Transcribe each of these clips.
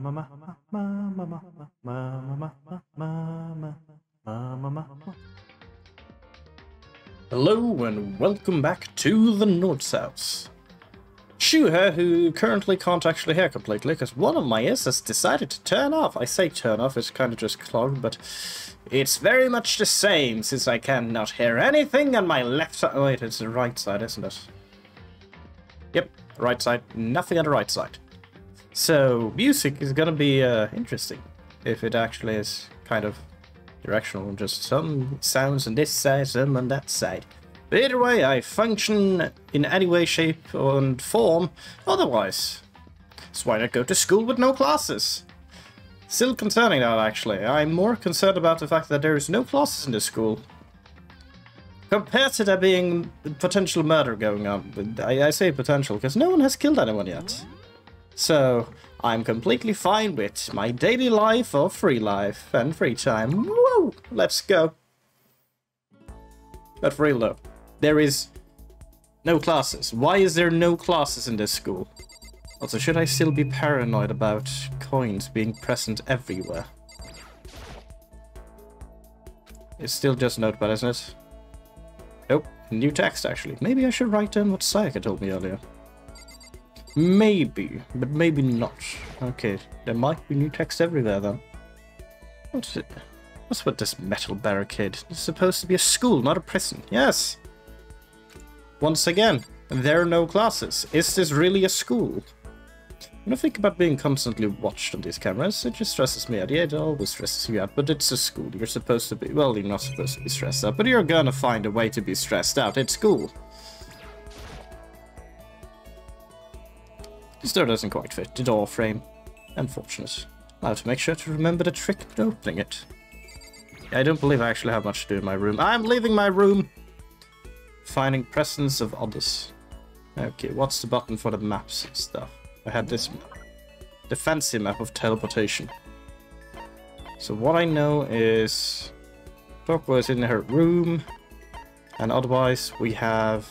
Hello and welcome back to the North House. Shu here, who currently can't actually hear completely because one of my ears has decided to turn off. I say turn off, it's kind of just clogged, but it's very much the same since I cannot hear anything on my left side. Oh, wait, it's the right side, isn't it? Yep, right side, nothing on the right side. So, music is gonna be interesting if it actually is kind of directional, just some sounds on this side, some on that side. But either way, I function in any way, shape, and form otherwise. So why not go to school with no classes? Still concerning that, actually. I'm more concerned about the fact that there is no classes in this school. Compared to there being potential murder going on. But I say potential, because no one has killed anyone yet. So, I'm completely fine with my daily life or free life and free time. Woo! Let's go. But for real though, there is no classes. Why is there no classes in this school? Also, should I still be paranoid about coins being present everywhere? It's still just a notepad, isn't it? Nope, new text actually. Maybe I should write down what Sayaka told me earlier. Maybe, but maybe not. Okay, there might be new text everywhere though. What's it? What's with this metal barricade? It's supposed to be a school, not a prison. Yes! Once again, there are no classes. Is this really a school? When I think about being constantly watched on these cameras, it just stresses me out. Yeah, it always stresses you out, but it's a school. You're supposed to be... Well, you're not supposed to be stressed out, but you're gonna find a way to be stressed out. It's school. This door doesn't quite fit the door frame. Unfortunate. I'll have to make sure to remember the trick to opening it. I don't believe I actually have much to do in my room. I'm leaving my room! Finding presence of others. Okay, what's the button for the maps and stuff? I had this map. The fancy map of teleportation. So what I know is... Toko is in her room. And otherwise we have...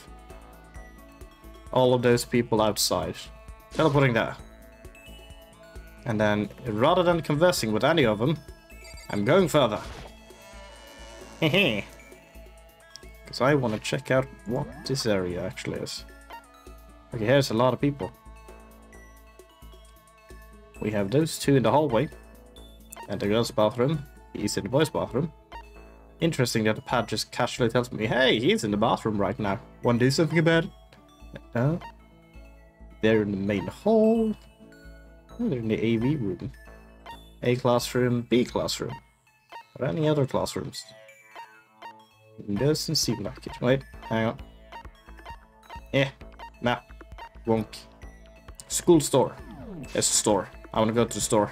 all of those people outside. Teleporting there. And then, rather than conversing with any of them, I'm going further. Hehe. Because I want to check out what this area actually is. Okay, here's a lot of people. We have those two in the hallway. And the girl's bathroom. He's in the boys' bathroom. Interesting that the pad just casually tells me, hey, he's in the bathroom right now. Want to do something about it? No. They're in the main hall. Oh, they're in the AV room. A classroom, B classroom. Or any other classrooms. It doesn't seem like it. Wait, hang on. Map. Wonk. School store. It's a store. I want to go to the store.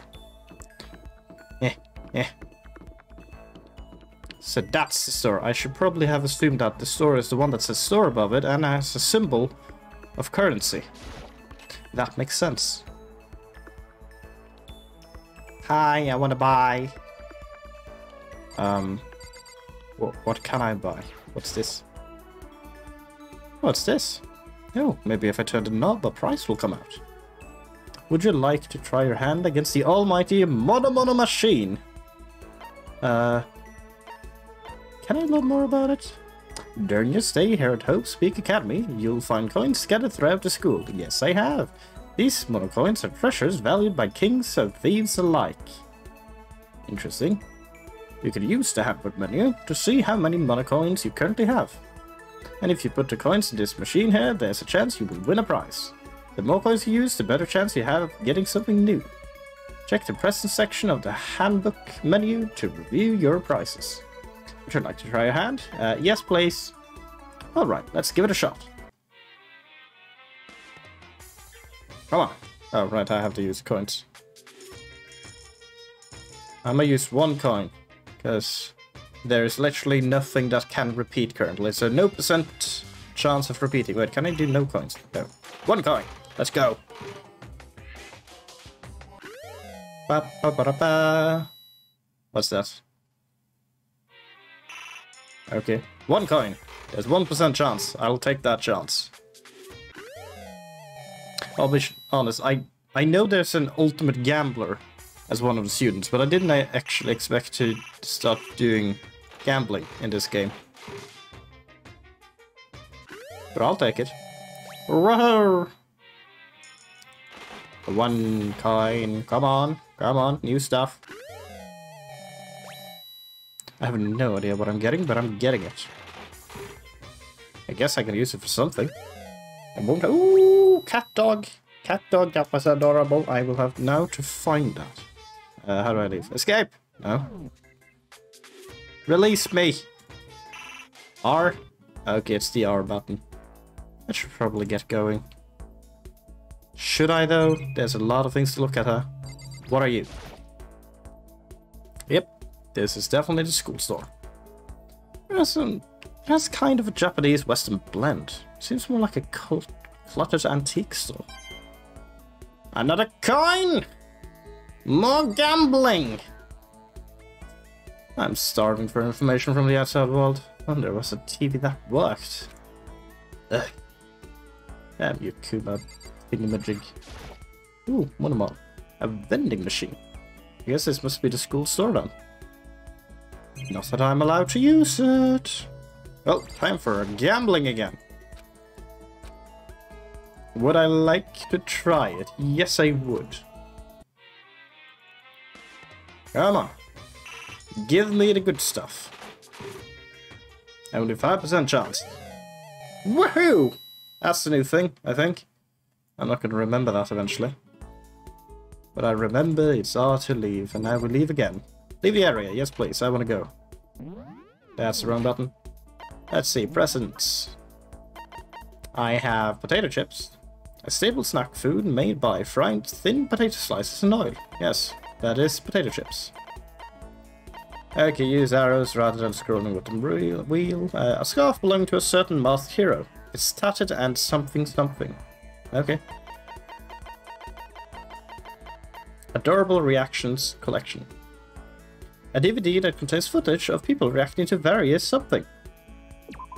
So that's the store. I should probably have assumed that the store is the one that says store above it and has a symbol of currency. That makes sense. Hi, I want to buy. What can I buy? What's this? What's this? Oh, maybe if I turn the knob, a price will come out. Would you like to try your hand against the almighty Mono machine? Can I learn more about it? During your stay here at Hope Speak Academy, you'll find coins scattered throughout the school. Yes, I have. These mono coins are treasures valued by kings and thieves alike. Interesting. You can use the handbook menu to see how many mono coins you currently have. And if you put the coins in this machine here, there's a chance you will win a prize. The more coins you use, the better chance you have of getting something new. Check the present section of the handbook menu to review your prizes. Would you like to try your hand? Yes, please. Alright, let's give it a shot. Come on. Oh, right, I have to use coins. I'm gonna use one coin, because there is literally nothing that can repeat currently, so no % chance of repeating. Wait, can I do no coins? No. One coin! Let's go! Ba -ba -ba -ba -ba. What's that? Okay. One coin. There's 1% chance. I'll take that chance. I'll be honest, I know there's an ultimate gambler as one of the students, but I didn't actually expect to start doing gambling in this game. But I'll take it. Roar! One coin. Come on. Come on. New stuff. I have no idea what I'm getting, but I'm getting it. I guess I can use it for something. I won't. Ooh, cat dog. Cat dog, that was adorable. I will have now to find that. How do I leave? Escape! No. Release me! R? Okay, it's the R button. I should probably get going. Should I, though? There's a lot of things to look at, huh? What are you? Yep, this is definitely the school store. That's kind of a Japanese-Western blend. Seems more like a cluttered antique store. Another coin! More gambling! I'm starving for information from the outside world. Oh, there was a TV that worked. Ugh. Damn you, Kuma. Thingamajig. Ooh, one of them all. A vending machine. I guess this must be the school store then. Not that I'm allowed to use it. Well, time for gambling again. Would I like to try it? Yes, I would. Come on. Give me the good stuff. Only 5% chance. Woohoo! That's the new thing, I think. I'm not going to remember that eventually. But I remember it's R to leave, and I will leave again. Leave the area, yes please, I want to go. That's the wrong button. Let's see, presents. I have potato chips. A staple snack food made by frying thin potato slices in oil. Yes, that is potato chips. Okay, use arrows rather than scrolling with the wheel. A scarf belonging to a certain masked hero. It's tattered and something something. Okay. Adorable Reactions Collection. A DVD that contains footage of people reacting to various something.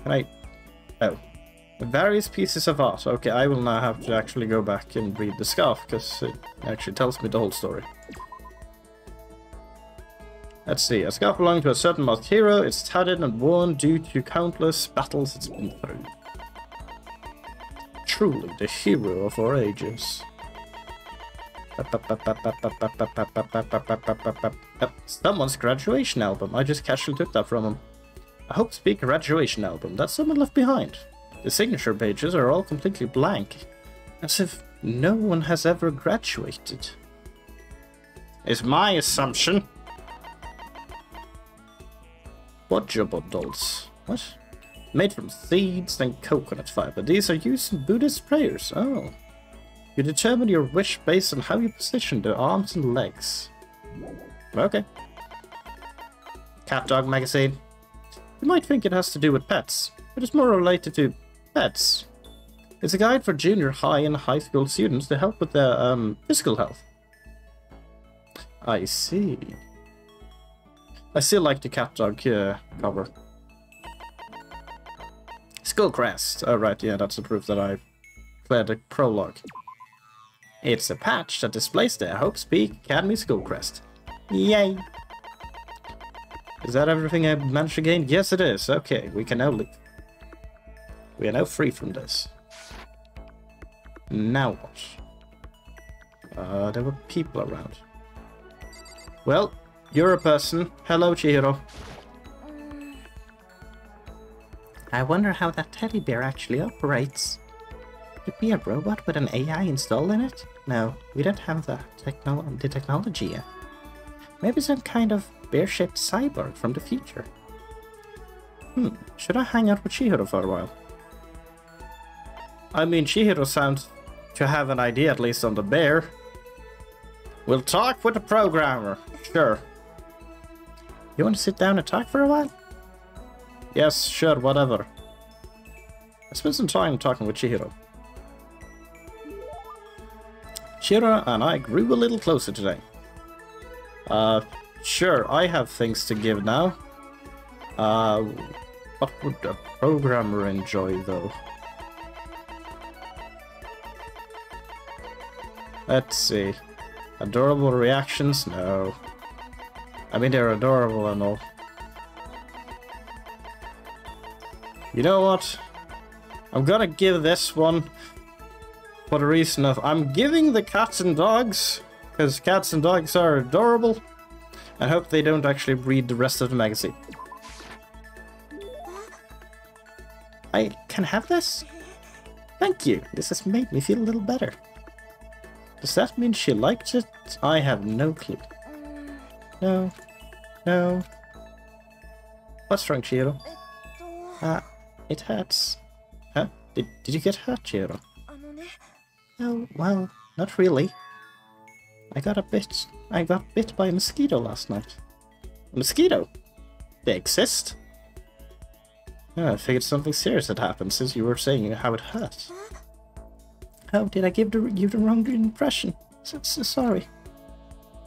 Can I... Oh. Various pieces of art. Okay, I will now have to actually go back and read the scarf, because it actually tells me the whole story. Let's see. A scarf belonging to a certain masked hero. It's tattered and worn due to countless battles it's been through. Truly the hero of our ages. Someone's graduation album. I just casually took that from him. A Hope Speak graduation album that someone left behind. The signature pages are all completely blank, as if no one has ever graduated. Is my assumption. Bodger bundles. What? Made from seeds and coconut fiber. These are used in Buddhist prayers. Oh. You determine your wish based on how you position the arms and legs. Okay. Cat Dog magazine. You might think it has to do with pets, but it's more related to pets. It's a guide for junior high and high school students to help with their physical health. I see. I still like the Cat Dog cover. Skull crest. Oh right, yeah, that's the proof that I've cleared the prologue. It's a patch that displays the Hope Speak Academy skull crest. Yay! Is that everything I managed to gain? Yes, it is. Okay, we can now leave. We are now free from this. Now what? There were people around. Well, you're a person. Hello, Chihiro. I wonder how that teddy bear actually operates. Could it be a robot with an AI installed in it? No, we don't have the technology yet. Maybe some kind of bear-shaped cyborg from the future. Should I hang out with Chihiro for a while? I mean, Chihiro sounds to have an idea at least on the bear. We'll talk with the programmer. Sure. You want to sit down and talk for a while? Yes, sure, whatever. I spent some time talking with Chihiro. Chihiro and I grew a little closer today. Sure, I have things to give now. What would a programmer enjoy, though? Let's see. Adorable reactions? No. I mean, they're adorable and all. You know what? I'm gonna give this one for the reason of I'm giving the cats and dogs, because cats and dogs are adorable. I hope they don't actually read the rest of the magazine. I can have this? Thank you. This has made me feel a little better. Does that mean she liked it? I have no clue. No. No. What's wrong, Chihiro? It hurts. Huh? Did you get hurt, Chihiro? Oh, well, not really. I got bit by a mosquito last night. A mosquito? They exist? Oh, I figured something serious had happened since you were saying how it hurt. Oh, did I give you the wrong impression? So sorry.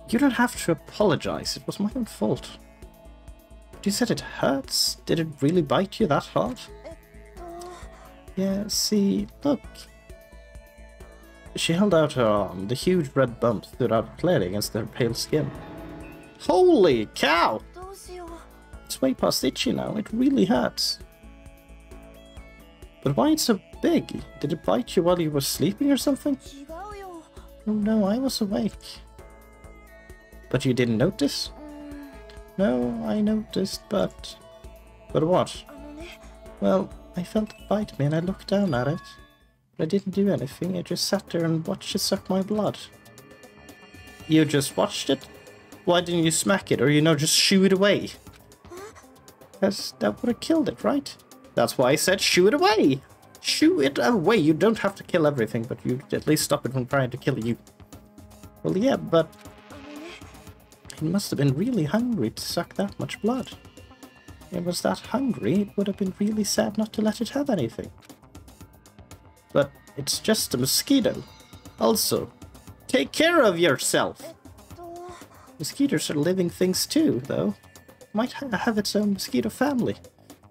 You don't have to apologize. It was my own fault. But you said it hurts? Did it really bite you that hard? Yeah, see, look. She held out her arm. The huge red bump stood out clearly against her pale skin. Holy cow! It's way past itchy now. It really hurts. But why it's so big? Did it bite you while you were sleeping or something? Oh no, I was awake. But you didn't notice? No, I noticed, but... But what? Well, I felt it bite me and I looked down at it. But I didn't do anything, I just sat there and watched it suck my blood. You just watched it? Why didn't you smack it or, you know, just shoo it away? Because that would have killed it, right? That's why I said shoo it away! Shoo it away! You don't have to kill everything, but you at least stop it from trying to kill you. Well, yeah, but... It must have been really hungry to suck that much blood. If it was that hungry, it would have been really sad not to let it have anything. But it's just a mosquito. Also, take care of yourself! Mosquitoes are living things too, though. Might have its own mosquito family.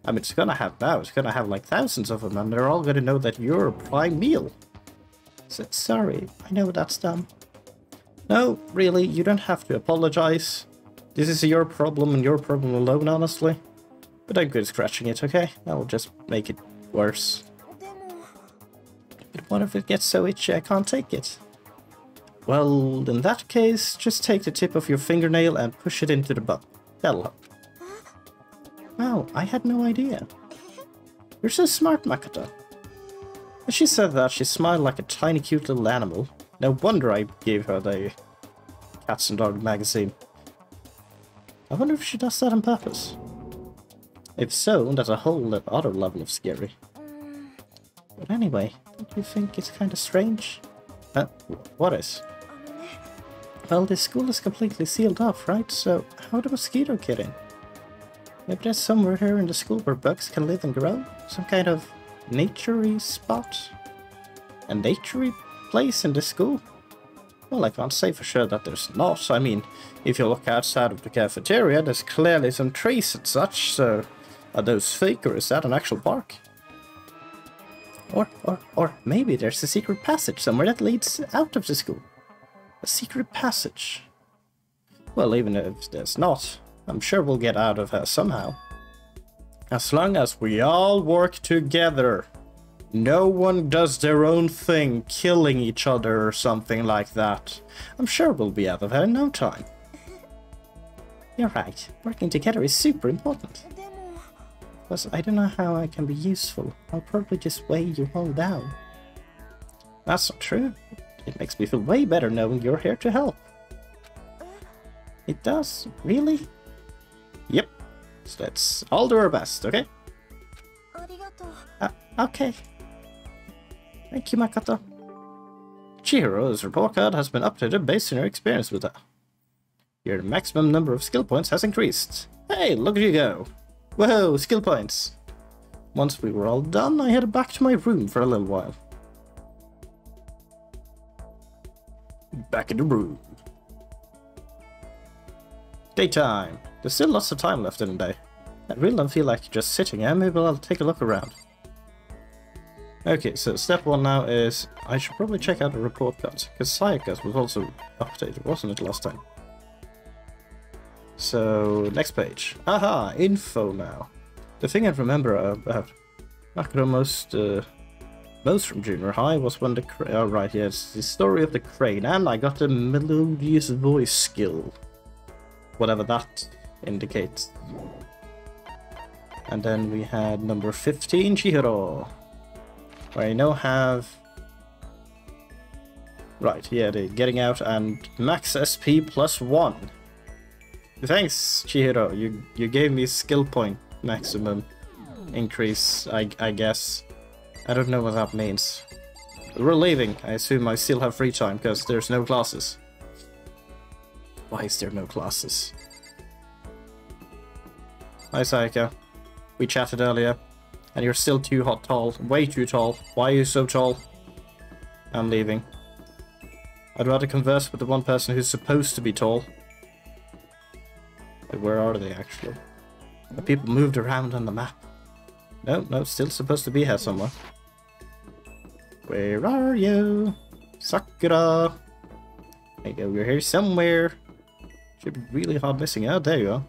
I mean, it's gonna have now. It's gonna have like thousands of them, and they're all gonna know that you're a prime meal. So, sorry, I know that's dumb. No, really, you don't have to apologize. This is your problem and your problem alone, honestly. But I'm good at scratching it, okay? That'll just make it worse. But what if it gets so itchy I can't take it? Well, in that case, just take the tip of your fingernail and push it into the bump. That'll help. Wow, I had no idea. You're so smart, Makoto. As she said that, she smiled like a tiny cute little animal. No wonder I gave her the Cats and Dog magazine. I wonder if she does that on purpose. If so, that's a whole other level of scary. But anyway, don't you think it's kind of strange? What is? Well, this school is completely sealed off, right? So, how the mosquito get in? Maybe there's somewhere here in the school where bugs can live and grow? Some kind of nature-y spot? A nature-y place in the school? Well, I can't say for sure that there's not. I mean, if you look outside of the cafeteria, there's clearly some trees and such, so are those fake or is that an actual park? Or maybe there's a secret passage somewhere that leads out of the school. A secret passage. Well, even if there's not, I'm sure we'll get out of her somehow. As long as we all work together. No one does their own thing, killing each other or something like that. I'm sure we'll be out of her in no time. You're right. Working together is super important. Because I don't know how I can be useful. I'll probably just weigh you all down. That's not true. It makes me feel way better knowing you're here to help. It does? Really? Yep. So let's all do our best, okay? Okay. Thank you, Makoto. Chihiro's report card has been updated based on your experience with her. Your maximum number of skill points has increased. Hey, look at you go. Whoa, skill points. Once we were all done, I headed back to my room for a little while. Back in the room. Daytime. There's still lots of time left in the day. I really don't feel like just sitting here. Maybe I'll take a look around. Okay, so step 1 now is I should probably check out the report cards, because Sayaka's was also updated, wasn't it, last time? So, next page. Aha, info now. The thing I remember about Makuro most from junior high was when the oh right, yes, the story of the crane, and I got a melodious voice skill. Whatever that indicates. And then we had number 15, Chihiro. Where I now have... Right, yeah, the getting out and max SP +1. Thanks, Chihiro. You gave me skill point maximum increase, I guess. I don't know what that means. We're leaving. I assume I still have free time, because there's no classes. Why is there no classes? Hi, Sayaka. We chatted earlier. And you're still too tall. Way too tall. Why are you so tall? I'm leaving. I'd rather converse with the one person who's supposed to be tall. But where are they, actually? The people moved around on the map. No, still supposed to be here somewhere. Where are you? Sakura! There you go, you're here somewhere. Should be really hard missing. Oh, there you are.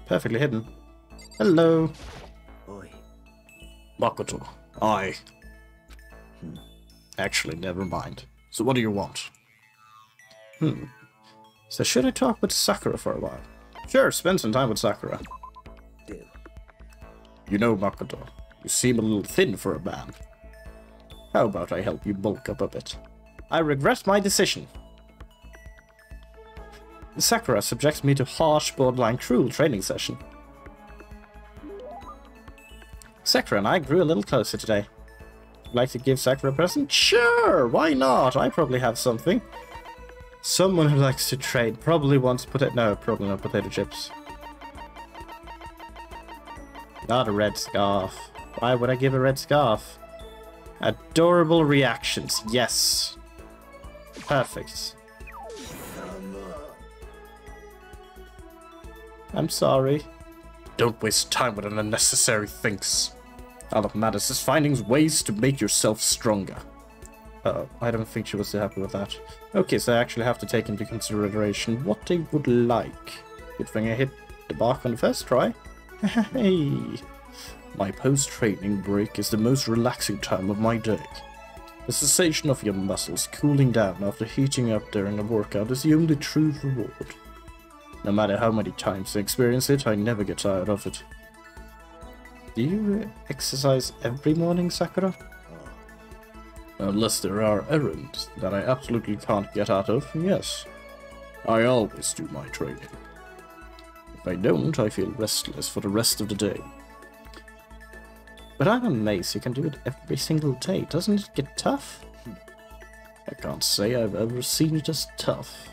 Perfectly hidden. Hello. Oi. Makoto. Aye. Actually, never mind. So what do you want? So should I talk with Sakura for a while? Sure, spend some time with Sakura. Do. You know, Makoto, you seem a little thin for a man. How about I help you bulk up a bit? I regret my decision. Sakura subjects me to harsh, borderline cruel training session. Sakura and I grew a little closer today. Like to give Sakura a present? Sure, why not? I probably have something. Someone who likes to trade probably wants probably not potato chips. Not a red scarf. Why would I give a red scarf? Adorable reactions, yes. Perfect. I'm sorry. Don't waste time with unnecessary things. All that matters is finding ways to make yourself stronger. I don't think she was too happy with that. Okay, so I actually have to take into consideration what they would like. Good thing I hit the mark on the first try. Hey! My post-training break is the most relaxing time of my day. The sensation of your muscles cooling down after heating up during a workout is the only true reward. No matter how many times I experience it, I never get tired of it. Do you exercise every morning, Sakura? Unless there are errands that I absolutely can't get out of, yes. I always do my training. If I don't, I feel restless for the rest of the day. But I'm amazed you can do it every single day. Doesn't it get tough? I can't say I've ever seen it as tough.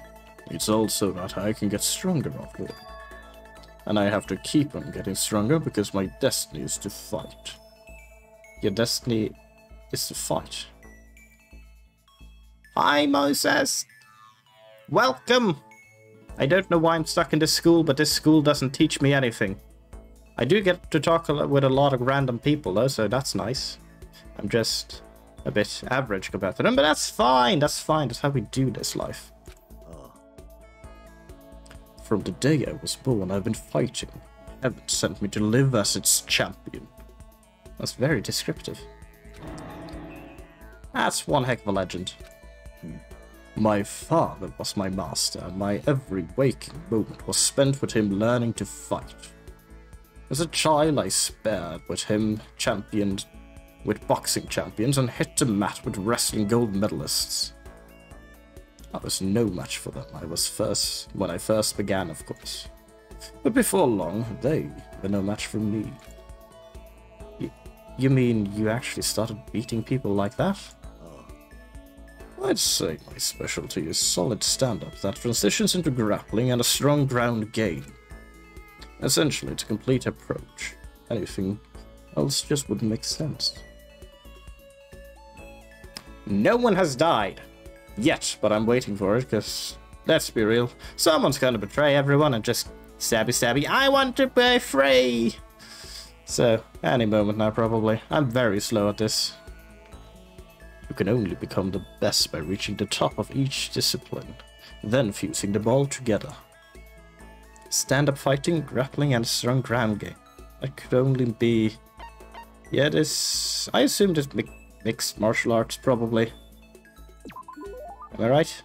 It's also that I can get stronger after it. And I have to keep on getting stronger because my destiny is to fight. Your destiny is to fight. Hi, Moses! Welcome! I don't know why I'm stuck in this school, but this school doesn't teach me anything. I do get to talk with a lot of random people, though, so that's nice. I'm just a bit average compared to them, but that's fine, that's fine. That's how we do this life. From the day I was born, I've been fighting. Heaven sent me to live as its champion. That's very descriptive. That's one heck of a legend. My father was my master, and my every waking moment was spent with him learning to fight. As a child, I spared with him, championed with boxing champions, and hit the mat with wrestling gold medalists. I was no match for them. When I first began, of course. But before long, they were no match for me. You mean you actually started beating people like that? I'd say my specialty is solid stand-up that transitions into grappling and a strong ground game. Essentially, it's a complete approach. Anything else just wouldn't make sense. No one has died. Yet, but I'm waiting for it, because, let's be real, someone's gonna betray everyone and just stabby stabby, I want to be free! So, any moment now probably. I'm very slow at this. You can only become the best by reaching the top of each discipline, then fusing them all together. Stand-up fighting, grappling, and strong ground game. That could only be... Yeah, this... I assume this mixed martial arts, probably. Am I right?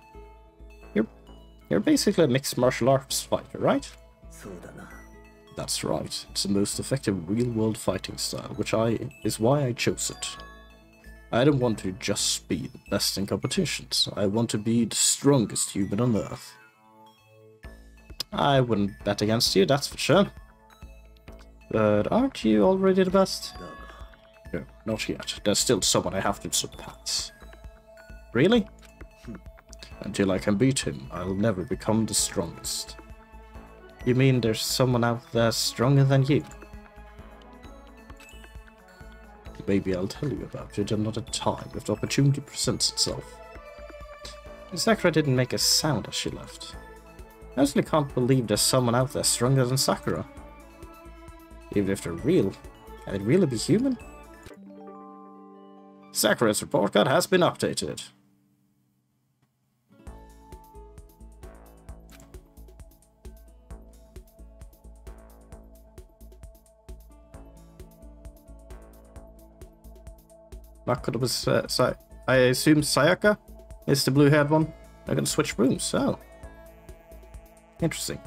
You're basically a mixed martial arts fighter, right? That's right. It's the most effective real-world fighting style, which is why I chose it. I don't want to just be the best in competitions. I want to be the strongest human on Earth. I wouldn't bet against you, that's for sure. But aren't you already the best? No, not yet. There's still someone I have to surpass. Really? Until I can beat him, I'll never become the strongest. You mean there's someone out there stronger than you? Maybe I'll tell you about it another time if the opportunity presents itself. Sakura didn't make a sound as she left. I honestly can't believe there's someone out there stronger than Sakura. Even if they're real, can it really be human? Sakura's report card has been updated. Makoto was, I assume Sayaka is the blue-haired one. They're gonna switch rooms, so... Interesting.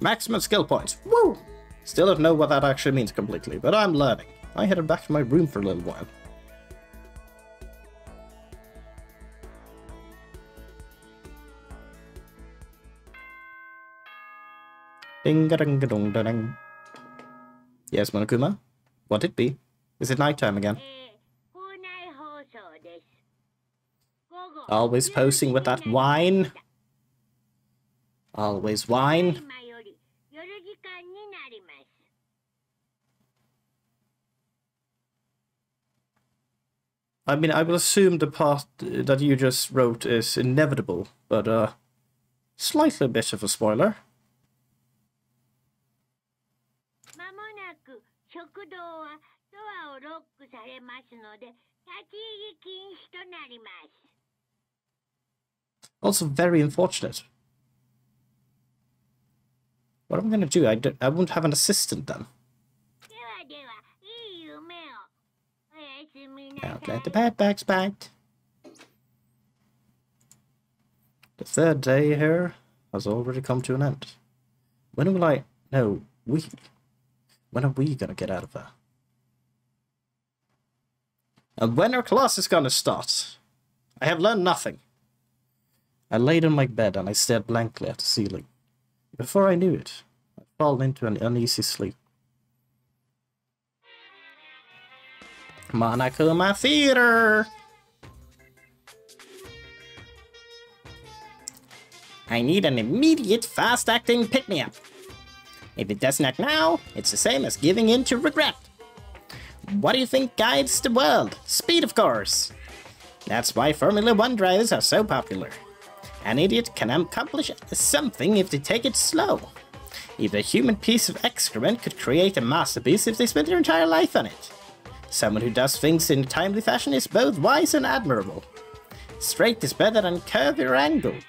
Maximum skill points. Woo! Still don't know what that actually means completely, but I'm learning. I headed back to my room for a little while. Ding-a-ding-a-dong-da-ding. Yes, Monokuma? What it be? Is it nighttime again? Always posing with that wine. Always wine. I mean, I will assume the part that you just wrote is inevitable, but slightly a bit of a spoiler. Also very unfortunate. What am I going to do? I won't have an assistant then. Don't let the bad bags bite. The third day here has already come to an end. When will I... No, we... When are we gonna get out of there? And when our class is gonna start? I have learned nothing. I laid on my bed and I stared blankly at the ceiling. Before I knew it, I'd fallen into an uneasy sleep. Monokuma Theater! I need an immediate, fast-acting pick-me-up. If it doesn't act now, it's the same as giving in to regret. What do you think guides the world? Speed, of course. That's why Formula 1 drivers are so popular. An idiot can accomplish something if they take it slow. Even a human piece of excrement could create a masterpiece if they spent their entire life on it. Someone who does things in a timely fashion is both wise and admirable. Straight is better than curvy or angled.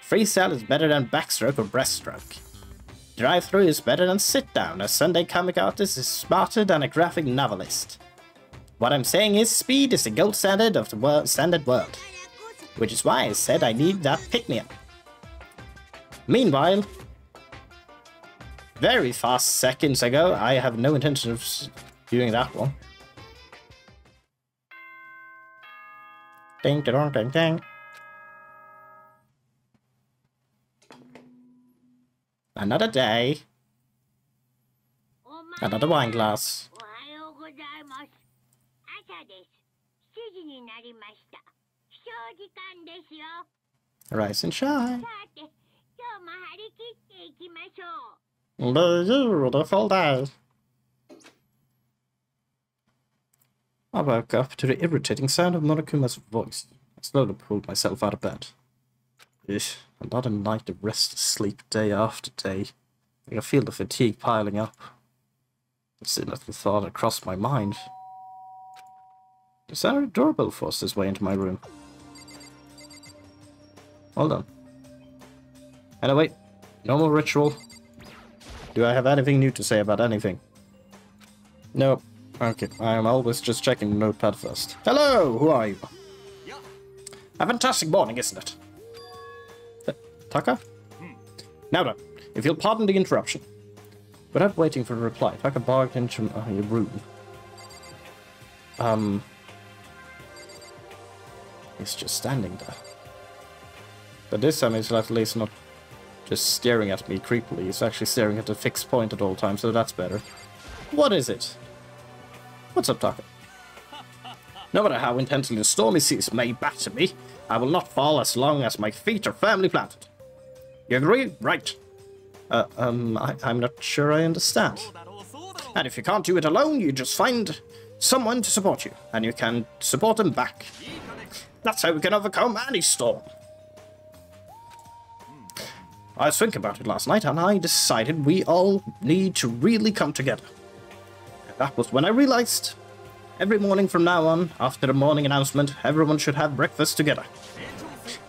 Freestyle is better than backstroke or breaststroke. Drive-through is better than sit-down. A Sunday comic artist is smarter than a graphic novelist. What I'm saying is speed is the gold standard of the standard world. Which is why I said I need that pick-me-up. Meanwhile, very fast seconds ago, I have no intention of doing that one. Ding dong ding ding. Another day. Another wine glass. Rise and shine. Beautiful day. I woke up to the irritating sound of Monokuma's voice. I slowly pulled myself out of bed. Another night of restless sleep day after day. I can feel the fatigue piling up. It's the thought that crossed my mind. Is there a doorbell forced this way into my room? Hold on. Anyway, normal ritual. Do I have anything new to say about anything? No. Okay, I'm always just checking the notepad first. Hello, who are you? A fantastic morning, isn't it? Taka? Now then, if you'll pardon the interruption. Without waiting for a reply, Taka barged into your room. He's just standing there. But this time he's at least not just staring at me creepily. He's actually staring at a fixed point at all times, so that's better. What is it? What's up, Taka? No matter how intensely the stormy seas may batter me, I will not fall as long as my feet are firmly planted. You agree? Right. I'm not sure I understand. And if you can't do it alone, you just find someone to support you, and you can support them back. That's how we can overcome any storm. I was thinking about it last night, and I decided we all need to really come together. And that was when I realized every morning from now on, after the morning announcement, everyone should have breakfast together.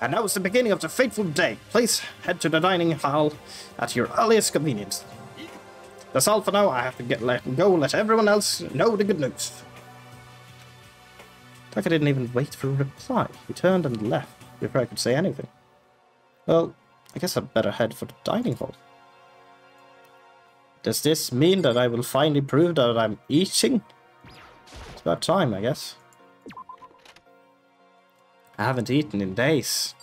And that was the beginning of the fateful day. Please head to the dining hall at your earliest convenience. That's all for now. I have to let everyone else know the good news. Taka didn't even wait for a reply. He turned and left before I could say anything. Well, I guess I'd better head for the dining hall. Does this mean that I will finally prove that I'm eating? It's about time, I guess. I haven't eaten in days.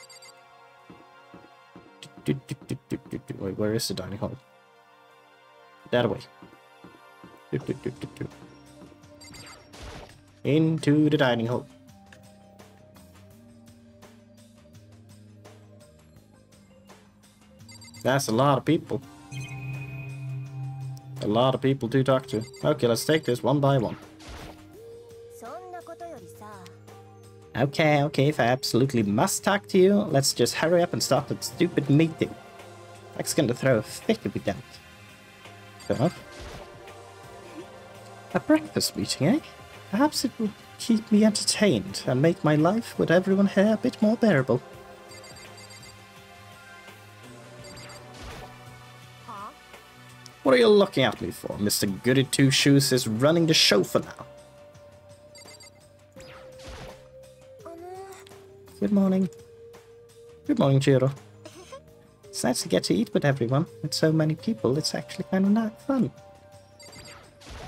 Wait, where is the dining hall? That way. Into the dining hall. That's a lot of people. A lot of people to talk to. Okay, let's take this one by one. Okay, if I absolutely must talk to you, let's just hurry up and start that stupid meeting. Jack's gonna throw a fit if we don't. Fair enough. A breakfast meeting, eh? Perhaps it will keep me entertained and make my life with everyone here a bit more bearable. What are you looking at me for? Mr. Goody Two-Shoes is running the show for now. Good morning. Good morning, Chiro. It's nice to get to eat with everyone. With so many people, it's actually kind of not fun.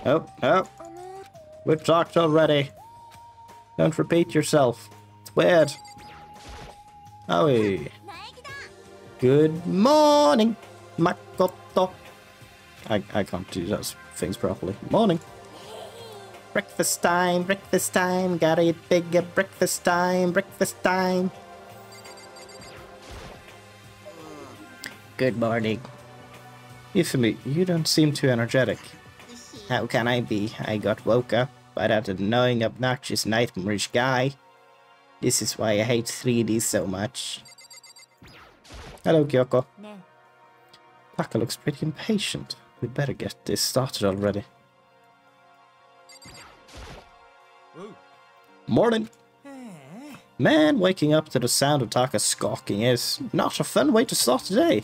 Oh, oh. We've talked already. Don't repeat yourself. It's weird. Owie. Good morning, Makoto. I can't do those things properly. Morning. Breakfast time, gotta eat bigger, breakfast time. Good morning. Ifumi, you don't seem too energetic. How can I be? I got woke up by that annoying, obnoxious, nightmarish guy. This is why I hate 3D so much. Hello, Kyoko. Taka looks pretty impatient. We'd better get this started already. Morning! Man, waking up to the sound of Taka squawking is not a fun way to start the day.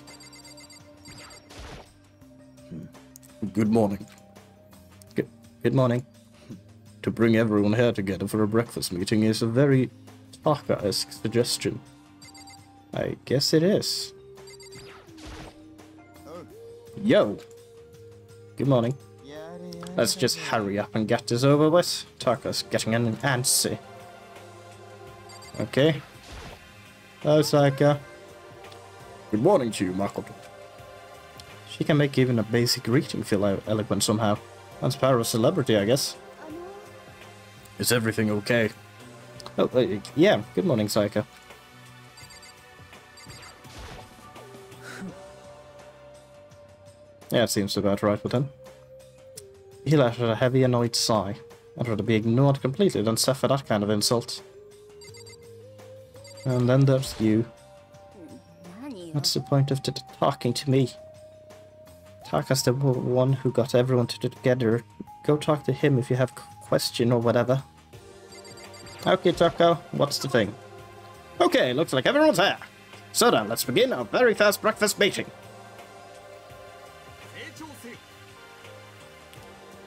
Good morning. Good morning. To bring everyone here together for a breakfast meeting is a very Taka-esque suggestion. I guess it is. Yo! Good morning. Let's just hurry up and get this over with. Taka's getting an antsy. Okay. Hello, Saika. Good morning to you, Makoto. She can make even a basic greeting feel eloquent somehow. That's the power of celebrity, I guess. Is everything okay? Oh, yeah. Good morning, Saika. Yeah, it seems about right with him. He let out a heavy, annoyed sigh. I'd rather be ignored completely than suffer that kind of insult. And then there's you. What's the point of talking to me? Taka's the one who got everyone together. Go talk to him if you have a question or whatever. Okay, Taka, what's the thing? Okay, looks like everyone's here. So then, let's begin our very fast breakfast meeting.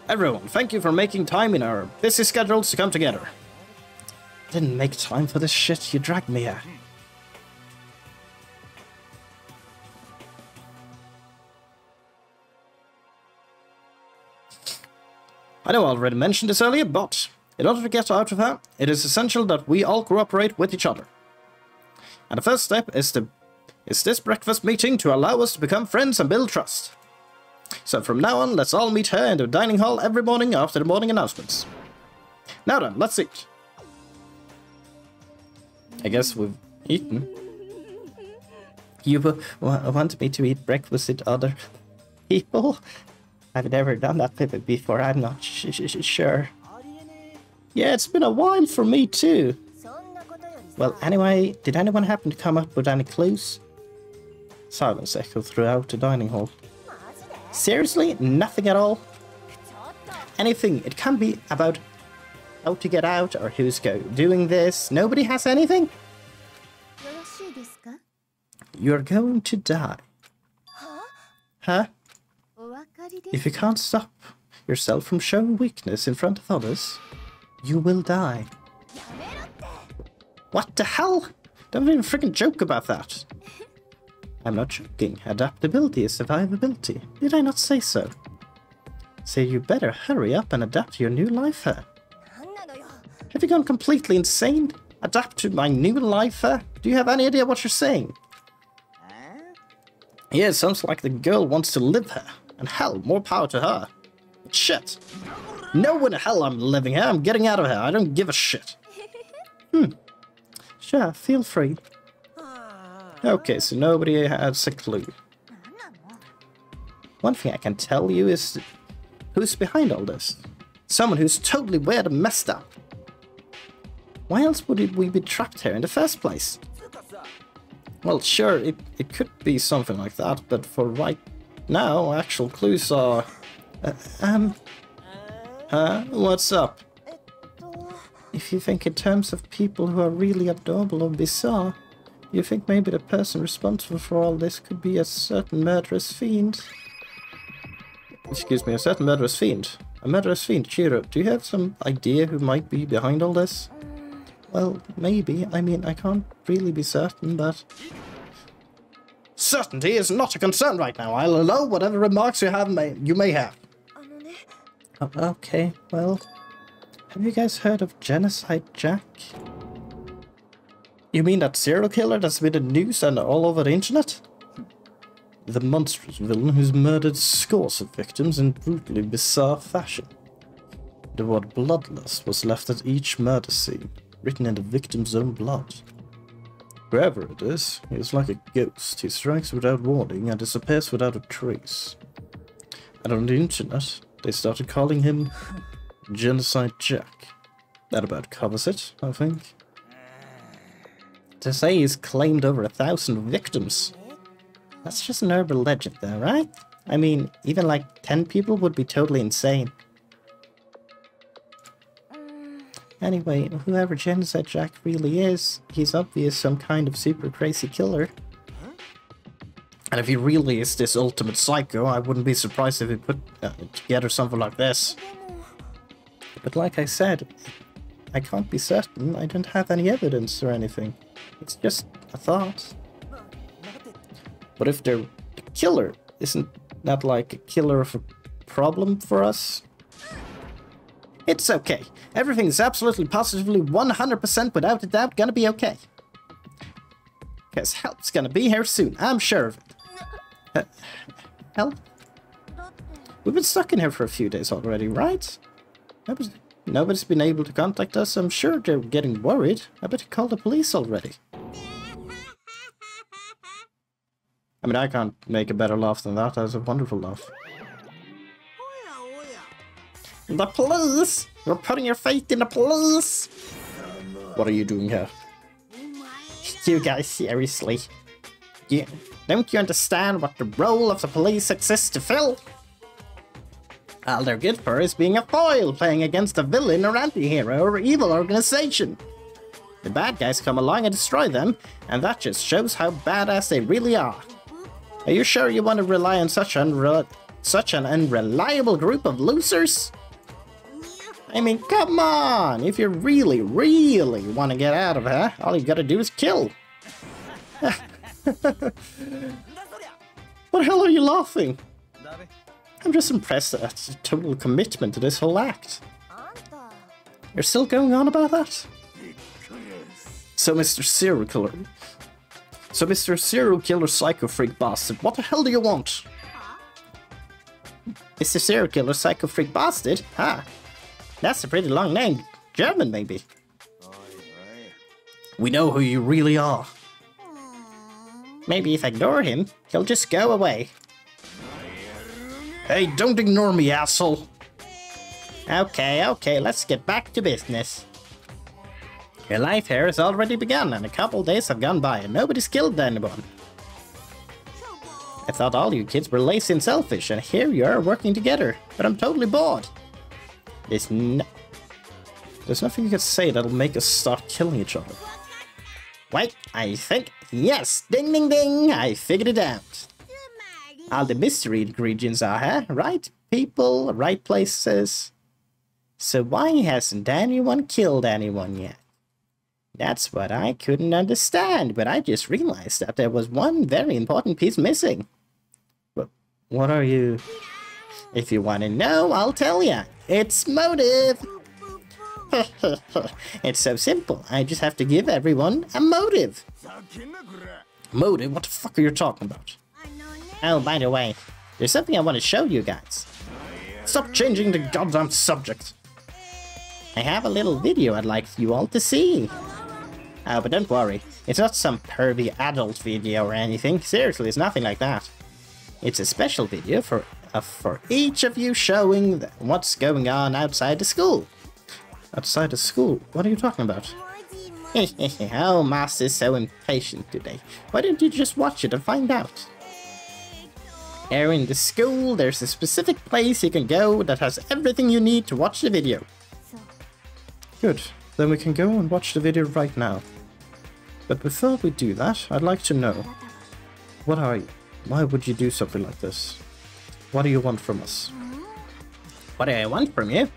Everyone, thank you for making time in our busy schedules to come together. Didn't make time for this shit, you dragged me here. I know I already mentioned this earlier, but in order to get out of her, it is essential that we all cooperate with each other. And the first step is this breakfast meeting to allow us to become friends and build trust. So from now on, let's all meet her in the dining hall every morning after the morning announcements. Now then, let's eat. I guess we've eaten. You want me to eat breakfast with other people? I've never done that before, I'm not sure. Yeah, it's been a while for me too. Well, anyway, did anyone happen to come up with any clues? Silence echoed throughout the dining hall. Seriously? Nothing at all? Anything. It can be about how to get out or who's doing this. Nobody has anything? You're going to die. Huh? If you can't stop yourself from showing weakness in front of others, you will die. What the hell? Don't even freaking joke about that. I'm not joking. Adaptability is survivability. Did I not say so? So you better hurry up and adapt to your new life here. Have you gone completely insane? Adapt to my new life here? Do you have any idea what you're saying? Yeah, it sounds like the girl wants to live here. And hell, more power to her. But shit. No in the hell I'm living here. I'm getting out of here. I don't give a shit. Sure, feel free. Okay, so nobody has a clue. One thing I can tell you is who's behind all this. Someone who's totally weird and messed up. Why else would we be trapped here in the first place? Well, sure, it could be something like that, but for right now, actual clues are... what's up? If you think in terms of people who are really abnormal or bizarre, you think maybe the person responsible for all this could be a certain murderous fiend? Excuse me, a certain murderous fiend. A murderous fiend, Chiro, do you have some idea who might be behind all this? Well, maybe. I mean, I can't really be certain, but... Certainty is not a concern right now. I'll allow whatever remarks you may have. Okay, well... Have you guys heard of Genocide Jack? You mean that serial killer that's been in the news and all over the internet? The monstrous villain who's murdered scores of victims in brutally bizarre fashion. The word bloodless was left at each murder scene, written in the victim's own blood. Whoever it is, he is like a ghost. He strikes without warning and disappears without a trace. And on the internet, they started calling him Genocide Jack. That about covers it, I think. To say he's claimed over 1,000 victims. That's just an urban legend though, right? I mean, even like 10 people would be totally insane. Anyway, whoever Genocide Jack really is, he's obviously some kind of super crazy killer. And if he really is this ultimate psycho, I wouldn't be surprised if he put together something like this. But like I said, I can't be certain. I don't have any evidence or anything. It's just a thought. But if they're the killer, isn't that like a killer of a problem for us? It's okay. Everything is absolutely positively 100% without a doubt gonna be okay. Because help's gonna be here soon, I'm sure of it. Help? We've been stuck in here for a few days already, right? Nobody's been able to contact us. I'm sure they're getting worried. I bet you called the police already. I mean, I can't make a better laugh than that. That was a wonderful laugh. The police! You're putting your faith in the police! What are you doing here? You guys, seriously. Don't you understand what the role of the police exists to fill? All they're good for is being a foil, playing against a villain or anti-hero or evil organization. The bad guys come along and destroy them, and that just shows how badass they really are. Are you sure you want to rely on such an unreliable group of losers? I mean, come on! If you really, really want to get out of here, all you gotta do is kill. What the hell are you laughing? I'm just impressed at the total commitment to this whole act. You're still going on about that? So Mr. Serial Killer Psycho Freak Bastard, what the hell do you want? Mr. Serial Killer Psycho Freak Bastard? Huh? That's a pretty long name. German, maybe. We know who you really are. Maybe if I ignore him, he'll just go away. Hey, don't ignore me, asshole. Okay, let's get back to business. Your life here has already begun, and a couple days have gone by, and nobody's killed anyone. I thought all you kids were lazy and selfish, and here you are working together, but I'm totally bored. There's nothing you can say that'll make us start killing each other. Wait, I think... Yes! Ding ding ding! I figured it out. All the mystery ingredients are here, right people, right places. So why hasn't anyone killed anyone yet? That's what I couldn't understand, but I just realized that there was one very important piece missing. But what are you... If you want to know, I'll tell ya. It's motive! It's so simple. I just have to give everyone a motive. Motive? What the fuck are you talking about? Oh, by the way, there's something I want to show you guys. Stop changing the goddamn subject. I have a little video I'd like you all to see. Oh, but don't worry. It's not some pervy adult video or anything. Seriously, it's nothing like that. It's a special video for each of you showing what's going on outside the school. Outside the school? What are you talking about? Oh, Master's so impatient today. Why don't you just watch it and find out? Here in the school, there's a specific place you can go that has everything you need to watch the video. Good. Then we can go and watch the video right now. But before we do that, I'd like to know. What are you? Why would you do something like this? What do you want from us? What do I want from you?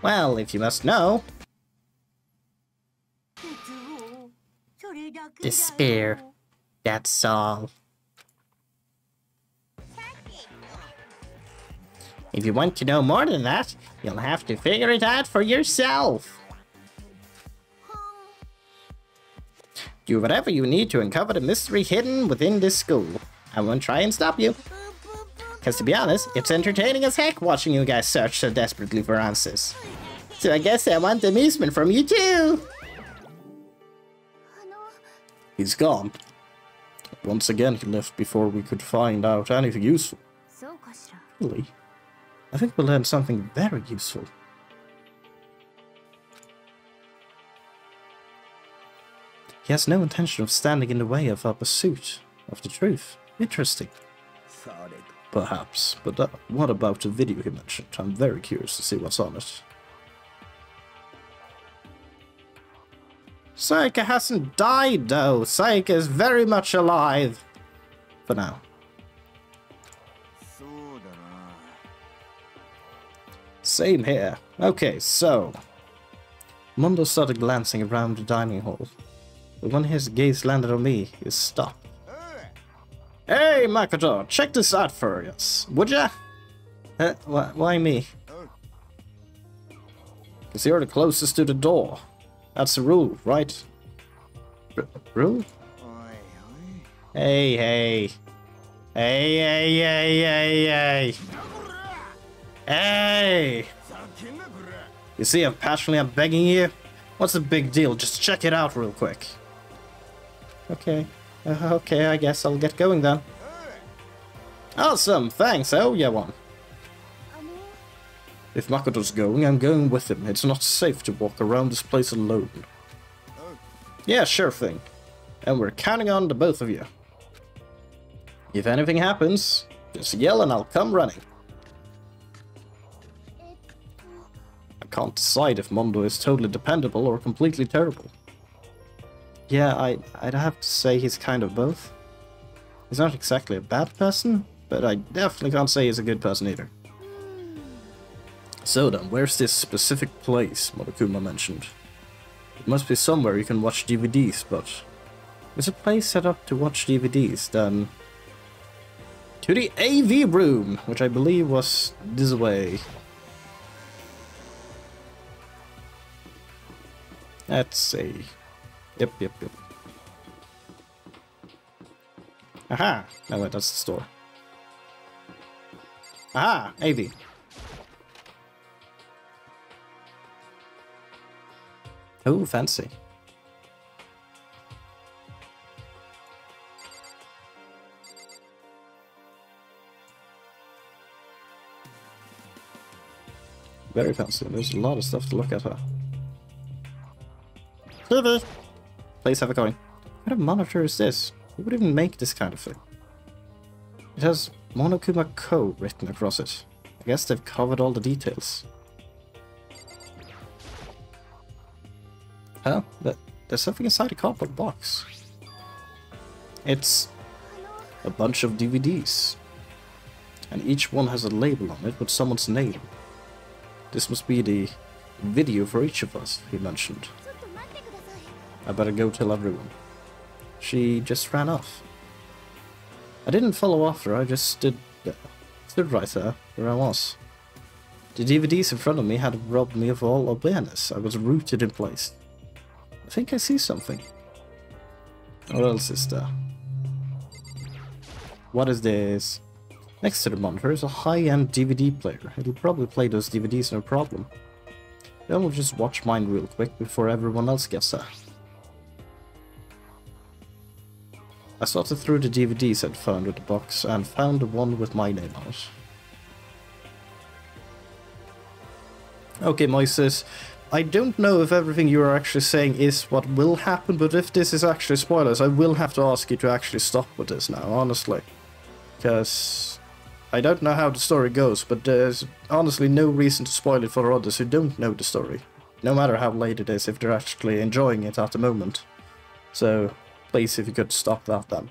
Well, if you must know... Despair. That's all. If you want to know more than that, you'll have to figure it out for yourself. Do whatever you need to uncover the mystery hidden within this school. I won't try and stop you. Because to be honest, it's entertaining as heck watching you guys search so desperately for answers. So I guess I want amusement from you too! He's gone. Once again, he left before we could find out anything useful. Really? I think we'll learn something very useful. He has no intention of standing in the way of our pursuit of the truth. Interesting. Perhaps, but what about the video he mentioned? I'm very curious to see what's on it. Saika hasn't died though. Saika is very much alive. For now. Same here. Okay, so... Mondo started glancing around the dining hall. But when his gaze landed on me, he stopped. Hey, Makoto, check this out for us, would ya? Why me? Because you're the closest to the door. That's the rule, right? Rule? Hey, hey. Hey, hey, hey, hey, hey. Hey! You see how passionately I'm begging you? What's the big deal? Just check it out real quick. Okay. Okay, I guess I'll get going then. Awesome, thanks, oh yeah one. If Makoto's going, I'm going with him. It's not safe to walk around this place alone. Yeah, sure thing. And we're counting on the both of you. If anything happens, just yell and I'll come running. I can't decide if Mondo is totally dependable or completely terrible. Yeah, I'd have to say he's kind of both. He's not exactly a bad person, but I definitely can't say he's a good person either. So then, where's this specific place Monokuma mentioned? It must be somewhere you can watch DVDs, but if it's a place set up to watch DVDs, then to the AV room, which I believe was this way. Let's see. Yep. Aha! No, wait, that's the store. Aha! AV. Oh, fancy. Very fancy. There's a lot of stuff to look at, huh? TV! Please have a coin. What kind of monitor is this? Who would even make this kind of thing? It has Monokuma Co. written across it. I guess they've covered all the details. Huh? There's something inside a cardboard box. It's a bunch of DVDs. And each one has a label on it with someone's name. This must be the video for each of us, he mentioned. I better go tell everyone. She just ran off. I didn't follow after her, I just stood right there, where I was. The DVDs in front of me had robbed me of all awareness. I was rooted in place. I think I see something. What else is there? What is this? Next to the monitor is a high-end DVD player. It'll probably play those DVDs no problem. Then we'll just watch mine real quick before everyone else gets there. I sorted through the DVDs I'd found with the box and found the one with my name on it. Okay, Moises, I don't know if everything you are actually saying is what will happen, but if this is actually spoilers, I will have to ask you to actually stop with this now, honestly. Because I don't know how the story goes, but there's honestly no reason to spoil it for others who don't know the story. No matter how late it is, if they're actually enjoying it at the moment. So, please, if you could stop that then.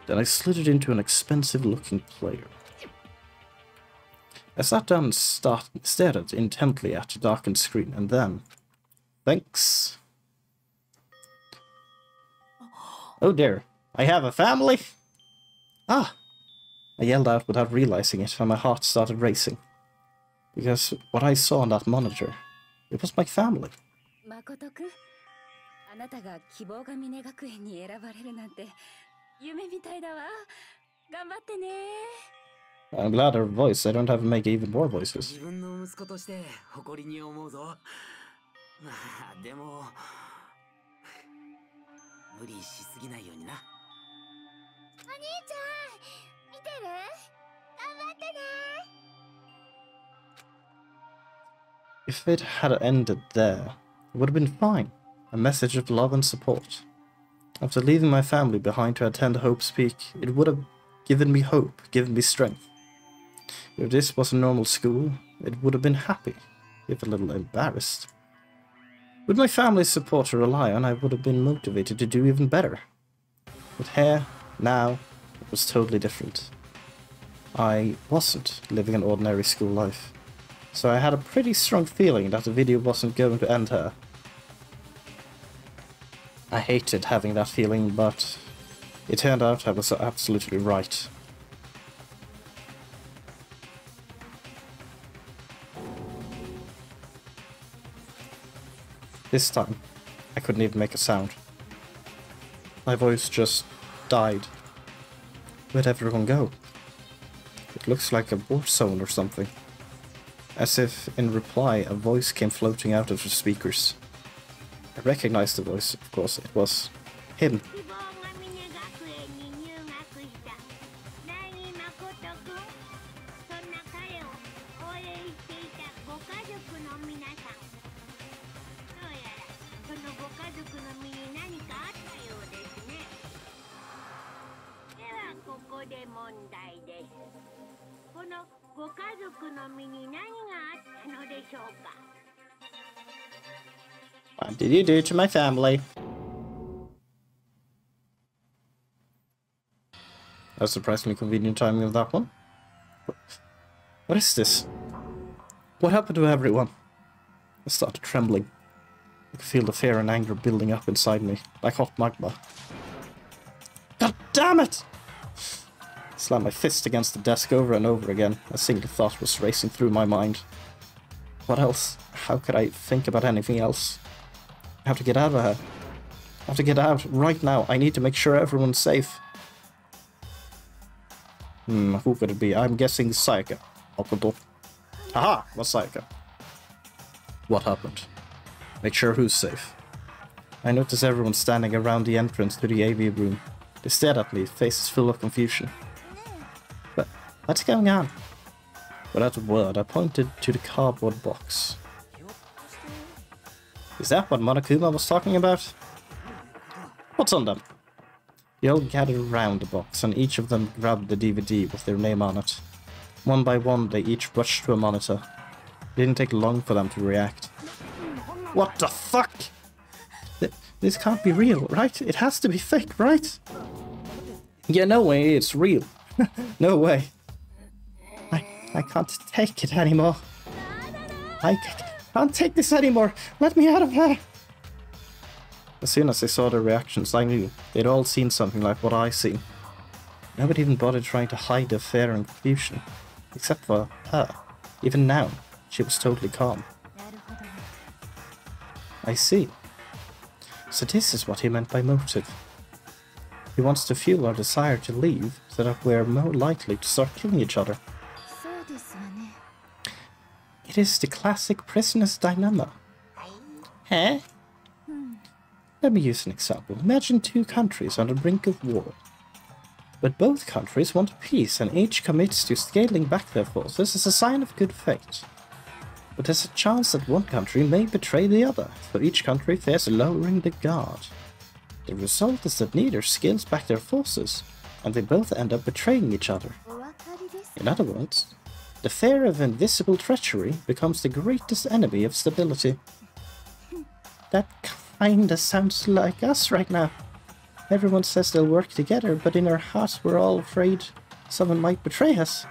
Then I slid it into an expensive looking player. I sat down and stared intently at the darkened screen, and then... Thanks. Oh dear, I have a family? Ah! I yelled out without realizing it, and my heart started racing. Because what I saw on that monitor, it was my family. I'm glad her voice, I don't have to make even more voices. If it had ended there, it would have been fine. A message of love and support. After leaving my family behind to attend Hope's Peak, it would have given me hope, given me strength. If this was a normal school, it would have been happy, if a little embarrassed. With my family's support to rely on, I would have been motivated to do even better. But here, now, it was totally different. I wasn't living an ordinary school life, so I had a pretty strong feeling that the video wasn't going to end here. I hated having that feeling, but it turned out I was absolutely right. This time, I couldn't even make a sound. My voice just died. Where'd everyone go? It looks like a war zone or something. As if, in reply, a voice came floating out of the speakers. I recognized the voice, of course, it was him. What did you do to my family? That's surprisingly convenient timing of that one. What is this? What happened to everyone? I started trembling. I could feel the fear and anger building up inside me, like hot magma. God damn it! I slammed my fist against the desk over and over again. A single thought was racing through my mind. What else? How could I think about anything else? I have to get out of here. I have to get out right now. I need to make sure everyone's safe. Who could it be? I'm guessing Sayaka. Aha! Was Sayaka. What happened? Make sure who's safe. I noticed everyone standing around the entrance to the AV room. They stared at me, faces full of confusion. But what's going on? Without a word, I pointed to the cardboard box. Is that what Monokuma was talking about? What's on them? They all gathered around the box, and each of them grabbed the DVD with their name on it. One by one, they each rushed to a monitor. It didn't take long for them to react. What the fuck? This can't be real, right? It has to be fake, right? Yeah, no way, it's real. No way. I can't take it anymore. I can't take this anymore. Let me out of here. As soon as I saw their reactions, I knew they'd all seen something like what I see. Nobody even bothered trying to hide their fear and confusion. Except for her. Even now, she was totally calm. I see. So this is what he meant by motive. He wants to fuel our desire to leave, so that we're more likely to start killing each other. It is the classic prisoner's dilemma. Huh? Let me use an example. Imagine two countries on the brink of war. But both countries want peace, and each commits to scaling back their forces as a sign of good faith. But there's a chance that one country may betray the other, so each country fears lowering the guard. The result is that neither scales back their forces, and they both end up betraying each other. In other words, the fear of invisible treachery becomes the greatest enemy of stability. That kinda sounds like us right now. Everyone says they'll work together, but in our hearts we're all afraid someone might betray us.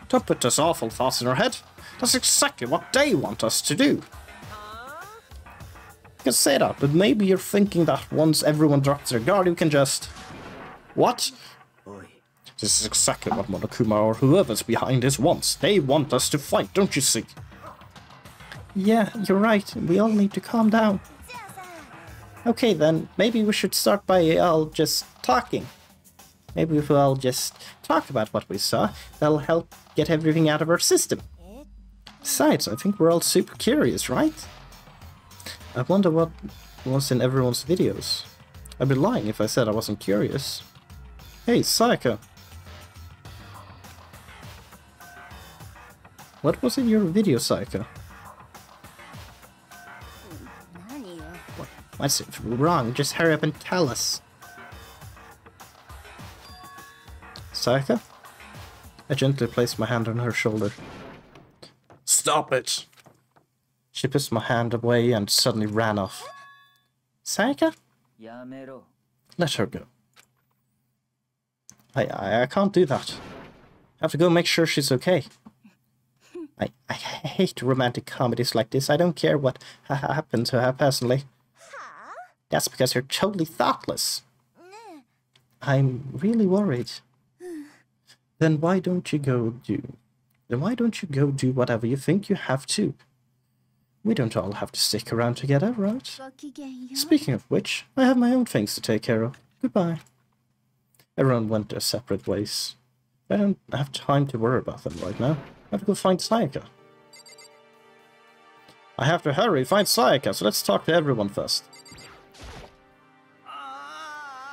Don't put this awful thoughts in our head. That's exactly what they want us to do. You can say that, but maybe you're thinking that once everyone drops their guard, you can just... What? This is exactly what Monokuma or whoever's behind this wants. They want us to fight, don't you see? Yeah, you're right. We all need to calm down. Okay then, maybe we should start by all just talking. Maybe if we all just talk about what we saw, that'll help get everything out of our system. Besides, I think we're all super curious, right? I wonder what was in everyone's videos. I'd be lying if I said I wasn't curious. Hey, Sayaka. What was in your video, Sayaka? What's wrong? Just hurry up and tell us. Sayaka? I gently placed my hand on her shoulder. Stop it! She pushed my hand away and suddenly ran off. Sayaka? Let her go. I can't do that. I have to go make sure she's okay. I hate romantic comedies like this. I don't care what happened to her personally. That's because you're totally thoughtless. I'm really worried. Then why don't you go do whatever you think you have to? We don't all have to stick around together, right? Speaking of which, I have my own things to take care of. Goodbye. Everyone went their separate ways. I don't have time to worry about them right now. I have to go find Sayaka. I have to hurry, find Sayaka, so let's talk to everyone first.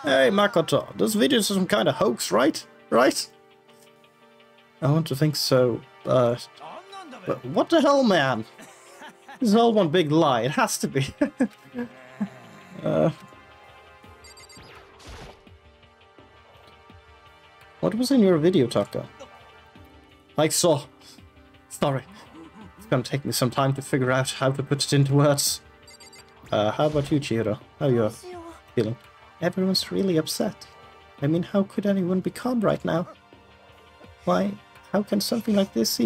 Hey, Makoto, this video is some kind of hoax, right? Right? I want to think so, but what the hell, man? This is all one big lie. It has to be. What was in your video, Taka? I saw. Sorry. It's gonna take me some time to figure out how to put it into words. How about you, Chihiro? How are you feeling? Everyone's really upset. I mean, how could anyone be calm right now? Why? How can something like this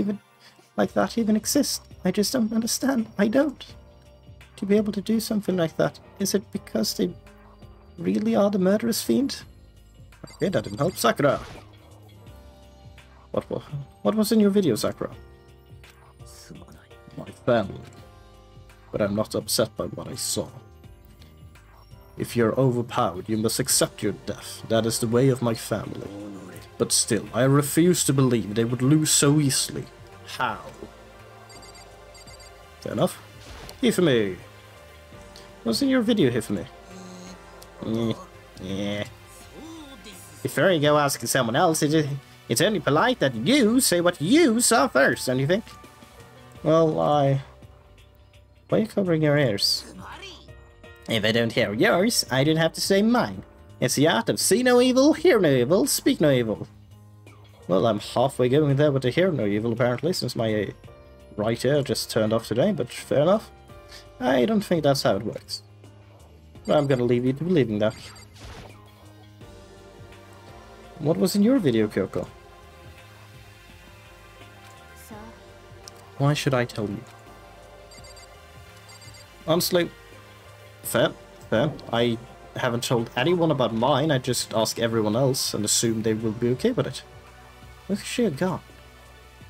like that even exist? I just don't understand. I don't. To be able to do something like that, is it because they really are the murderous fiend? Okay, that didn't help. Sakura! What was in your video, Sakura? My family. But I'm not upset by what I saw. If you're overpowered, you must accept your death. That is the way of my family. But still, I refuse to believe they would lose so easily. How? Fair enough. Hifumi! What's in your video, Hifumi? Yeah. Before you go asking someone else, it's only polite that you say what you saw first, don't you think? Well, why are you covering your ears? If I don't hear yours, I don't have to say mine. It's the art of see no evil, hear no evil, speak no evil. Well, I'm halfway going there with the hear no evil, apparently, since my right ear just turned off today, but fair enough. I don't think that's how it works. But I'm gonna leave you to believing that. What was in your video, Kyoko? Why should I tell you? Honestly, fair. I haven't told anyone about mine, I just ask everyone else and assume they will be okay with it. Where could she have gone?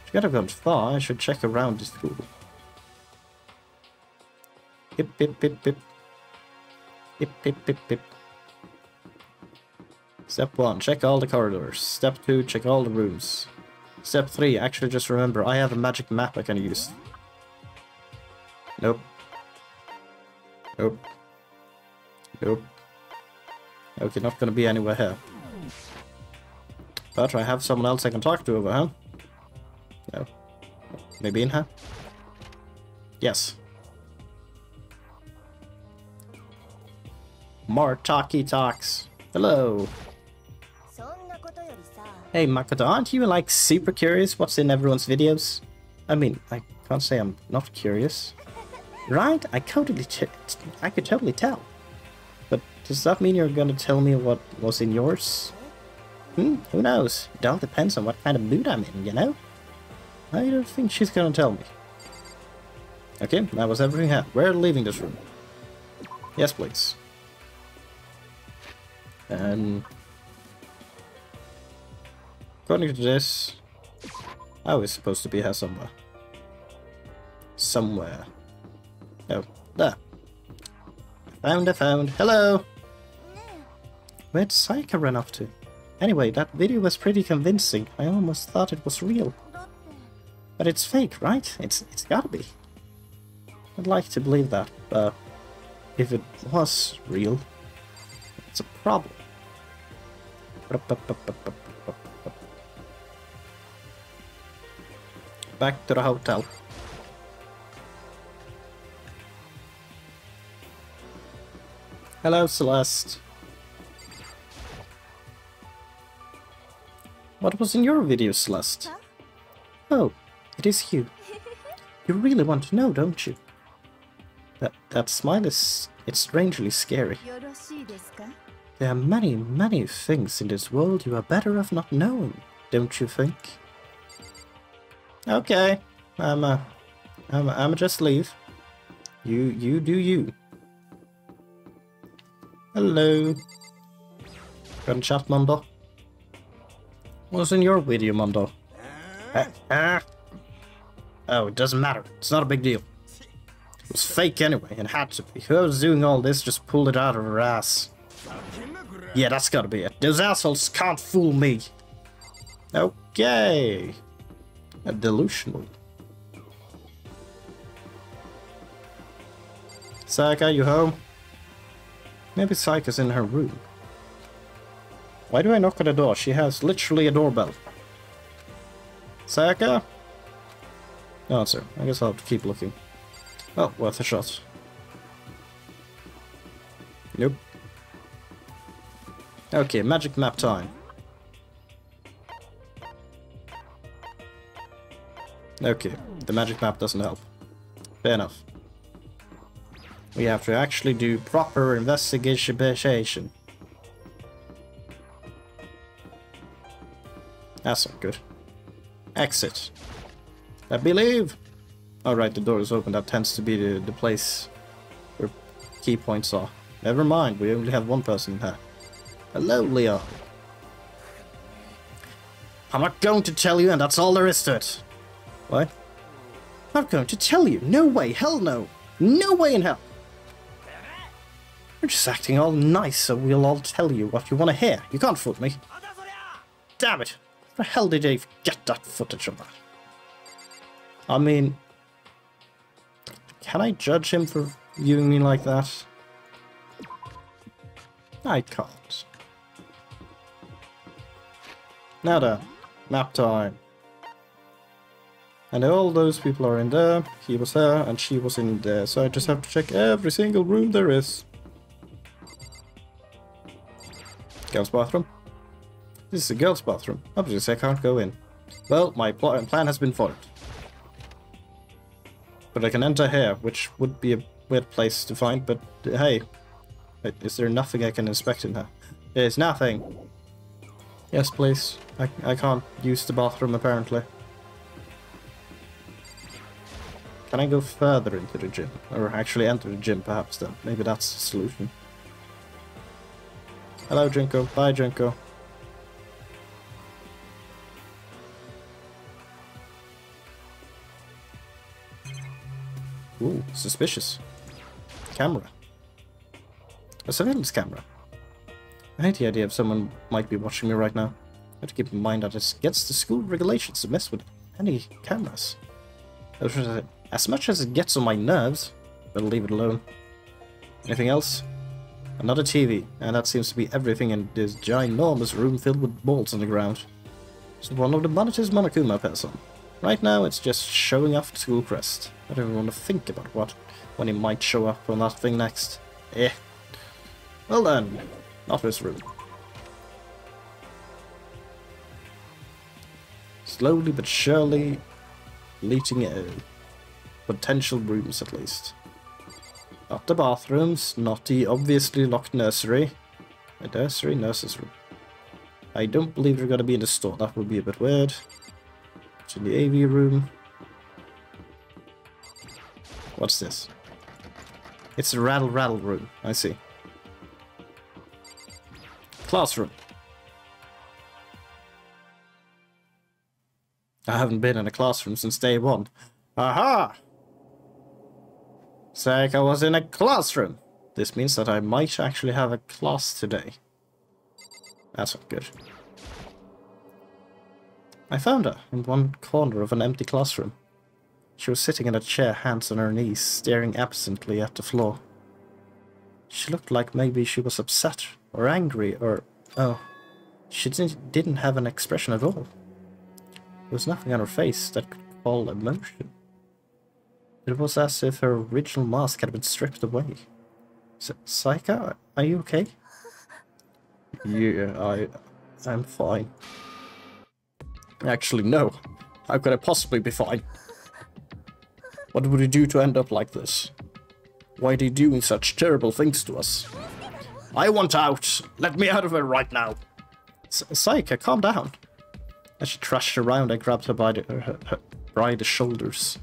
She could have gone far, I should check around the school. Pip pip pip pip. Pip pip pip pip. Step 1, check all the corridors. Step 2, check all the rooms. Step 3, actually just remember, I have a magic map I can use. Nope. Nope. Nope. Okay, not gonna be anywhere here. But I have someone else I can talk to over here. No. Maybe in here? Yes. More talky talks. Hello. Hey Makoto, aren't you like super curious what's in everyone's videos? I mean, I can't say I'm not curious. Right? I could totally tell. But does that mean you're gonna tell me what was in yours? Who knows? It all depends on what kind of mood I'm in, you know? I don't think she's gonna tell me. Okay, that was everything I had. We're leaving this room. Yes, please. And according to this, I was supposed to be here somewhere. Somewhere. Oh, there. I found. Hello! Where'd Sayaka run off to? Anyway, that video was pretty convincing. I almost thought it was real. But it's fake, right? It's gotta be. I'd like to believe that, but if it was real, it's a problem. Back to the hotel. Hello, Celeste. What was in your video, Celeste? Oh, it is you. You really want to know, don't you? That smile it's strangely scary. There are many things in this world you are better off not knowing, don't you think? Okay, I'ma just leave. You do you. Hello. Gonna chat, Mondo? What's in your video, Mondo? Oh, it doesn't matter. It's not a big deal. It was fake anyway, and had to be. Whoever's doing all this just pulled it out of her ass. Yeah, that's gotta be it. Those assholes can't fool me. Okay. Delusional. Sayaka, you home? Maybe Sayaka's in her room. Why do I knock on the door? She has literally a doorbell. Sayaka? No answer. I guess I'll have to keep looking. Oh, worth a shot. Nope. Okay, magic map time. Okay, the magic map doesn't help. Fair enough. We have to actually do proper investigation. That's not good. Exit. I believe. Alright, the door is open. That tends to be the place where key points are. Never mind, we only have one person in here. Hello, Leo. I'm not going to tell you, and that's all there is to it. What? I'm not going to tell you. No way. Hell no. No way in hell. You're just acting all nice, so we'll all tell you what you want to hear. You can't fool me. Damn it. Where the hell did they get that footage of that? I mean... Can I judge him for viewing me like that? I can't. Now then. Map time. And all those people are in there. He was there, and she was in there. So I just have to check every single room there is. Girls' bathroom. This is a girls' bathroom. Obviously I can't go in. Well, my plan has been foiled. But I can enter here, which would be a weird place to find, but hey. Wait, is there nothing I can inspect in here? There's nothing. Yes, please. I can't use the bathroom, apparently. Can I go further into the gym? Or actually enter the gym, perhaps, then? Maybe that's the solution. Hello, Junko. Bye, Junko. Ooh, suspicious. Camera. A surveillance camera. I hate the idea of someone might be watching me right now. I have to keep in mind that it's against the school regulations to mess with any cameras. As much as it gets on my nerves, better leave it alone. Anything else? Another TV, and that seems to be everything in this ginormous room filled with balls on the ground. It's one of the monitors Monokuma appears on. Right now it's just showing off the school crest. I don't even want to think about when it might show up on that thing next. Eh. Well then, office room. Slowly but surely leaching in. Potential rooms at least. Not the bathrooms, not the obviously locked nursery. A nursery? Nurse's room. I don't believe they're gonna be in the store, that would be a bit weird. It's in the AV room. What's this? It's the rattle room, I see. Classroom. I haven't been in a classroom since day one. Aha! It's like I was in a classroom. This means that I might actually have a class today. That's not good. I found her in one corner of an empty classroom. She was sitting in a chair, hands on her knees, staring absently at the floor. She looked like maybe she was upset or angry or... oh, she didn't have an expression at all. There was nothing on her face that could call emotion. It was as if her original mask had been stripped away. Saika, are you okay? Yeah, I'm fine. Actually, no. How could I possibly be fine? What would he do to end up like this? Why are they doing such terrible things to us? I want out! Let me out of here right now! Saika, calm down. As she trashed around, I grabbed her by the shoulders.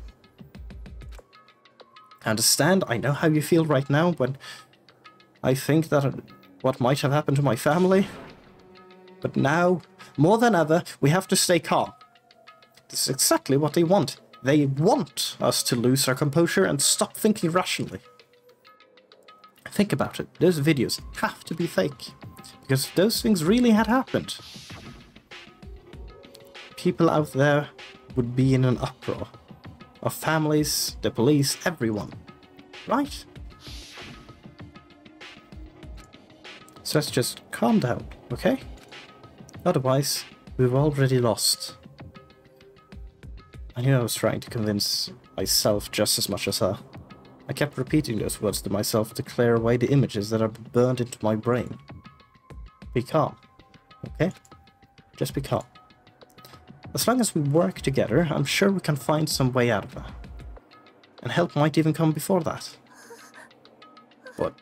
I understand, I know how you feel right now when I think that what might have happened to my family. But now, more than ever, we have to stay calm. This is exactly what they want. They want us to lose our composure and stop thinking rationally. Think about it. Those videos have to be fake. Because if those things really had happened, people out there would be in an uproar. Our families, the police, everyone. Right? So let's just calm down, okay? Otherwise, we've already lost. I knew I was trying to convince myself just as much as her. I kept repeating those words to myself to clear away the images that are burned into my brain. Be calm, okay? Just be calm. As long as we work together, I'm sure we can find some way out of it. And help might even come before that. But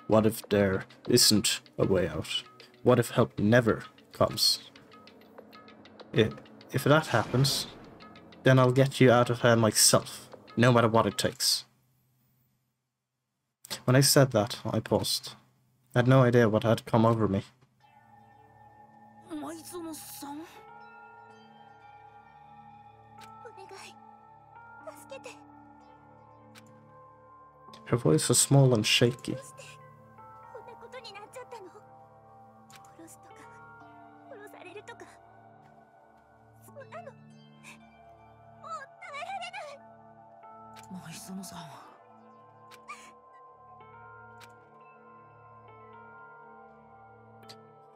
what if there isn't a way out? What if help never comes? If that happens, then I'll get you out of her myself, no matter what it takes. When I said that, I paused. I had no idea what had come over me. Her voice was small and shaky.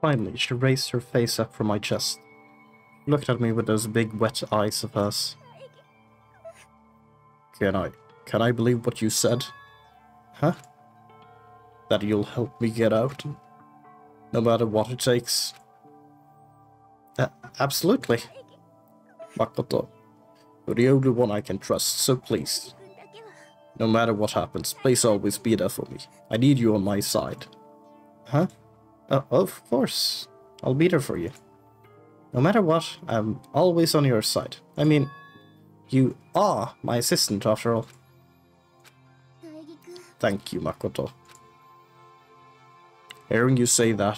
Finally, she raised her face up from my chest. Looked at me with those big wet eyes of hers. Can I believe what you said? Huh? That you'll help me get out? No matter what it takes? Absolutely. Makoto, you're the only one I can trust, so please. No matter what happens, please always be there for me. I need you on my side. Huh? Of course. I'll be there for you. No matter what, I'm always on your side. I mean, you are my assistant after all. Thank you, Makoto. Hearing you say that,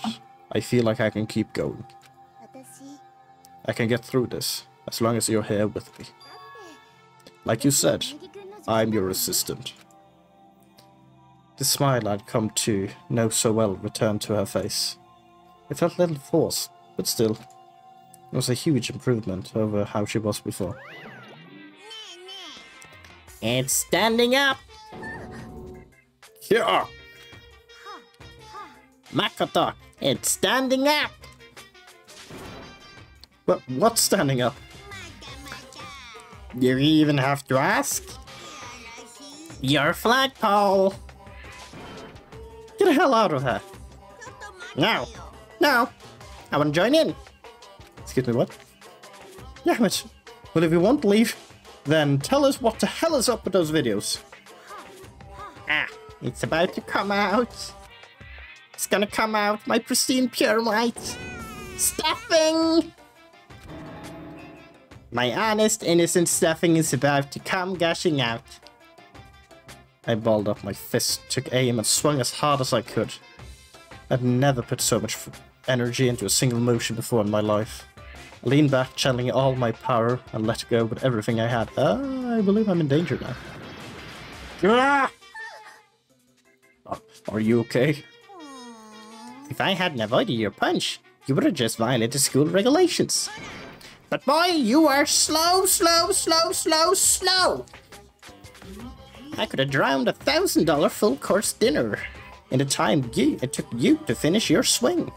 I feel like I can keep going. I can get through this, as long as you're here with me. Like you said, I'm your assistant. The smile I'd come to know so well returned to her face. It felt a little forced, but still, it was a huge improvement over how she was before. It's standing up! Yeah! Makoto, it's standing up! What's standing up? You even have to ask? Your flagpole! Get the hell out of here! No! No! I want to join in! Excuse me, what? Yeah, but if you won't leave, then tell us what the hell is up with those videos. Ah, it's about to come out. It's gonna come out, my pristine pure white. Stuffing! My honest, innocent stuffing is about to come gushing out. I balled up my fist, took aim, and swung as hard as I could. I'd never put so much energy into a single motion before in my life. I leaned back, channeling all my power, and let go with everything I had. I believe I'm in danger now. Ah! Are you okay? If I hadn't avoided your punch, you would have just violated school regulations. But boy, you are slow. I could have drowned $1,000 full-course dinner in the time it took you to finish your swing.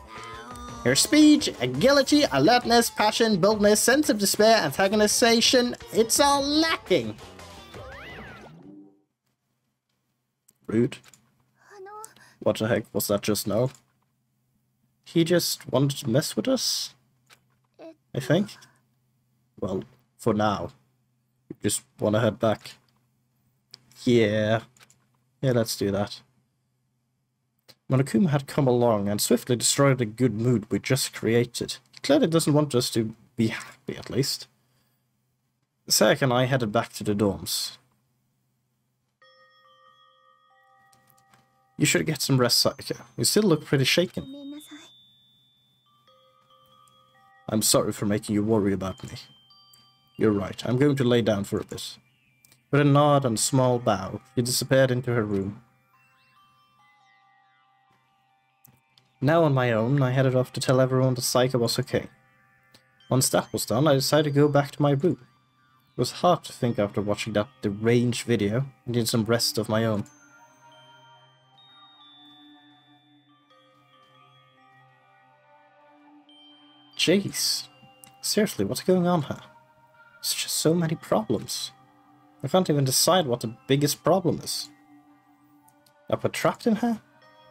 Your speed, agility, alertness, passion, boldness, sense of despair, antagonization, it's all lacking. Rude. What the heck was that just now? He just wanted to mess with us? I think. Well, for now. We just want to head back. Yeah, let's do that. Monokuma had come along and swiftly destroyed the good mood we just created. He clearly doesn't want us to be happy, at least. Sayaka and I headed back to the dorms. You should get some rest, Sayaka. You still look pretty shaken. I'm sorry for making you worry about me. You're right, I'm going to lay down for a bit. With a nod and a small bow, she disappeared into her room. Now on my own, I headed off to tell everyone that Sayaka was okay. Once that was done, I decided to go back to my room. It was hard to think after watching that deranged video. I needed some rest of my own. Jeez. Seriously, what's going on here? There's just so many problems. I can't even decide what the biggest problem is. That we're trapped in here?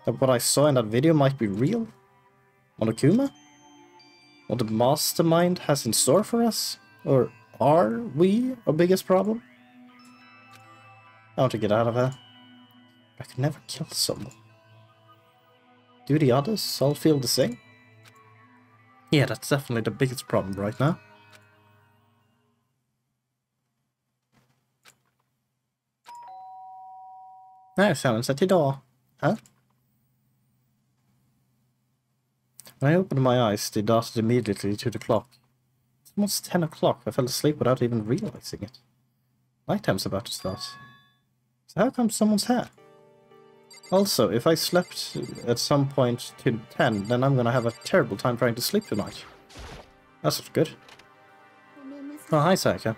That what I saw in that video might be real? Monokuma? What the mastermind has in store for us? Or are we our biggest problem? I want to get out of here. I can never kill someone. Do the others all feel the same? Yeah, that's definitely the biggest problem right now. Nej, someone's at the door. Huh? When I opened my eyes, they darted immediately to the clock. It's almost 10 o'clock. I fell asleep without even realizing it. Nighttime's about to start. So how come someone's here? Also, if I slept at some point till 10, then I'm gonna have a terrible time trying to sleep tonight. That's not good. Oh, hi, Sayaka.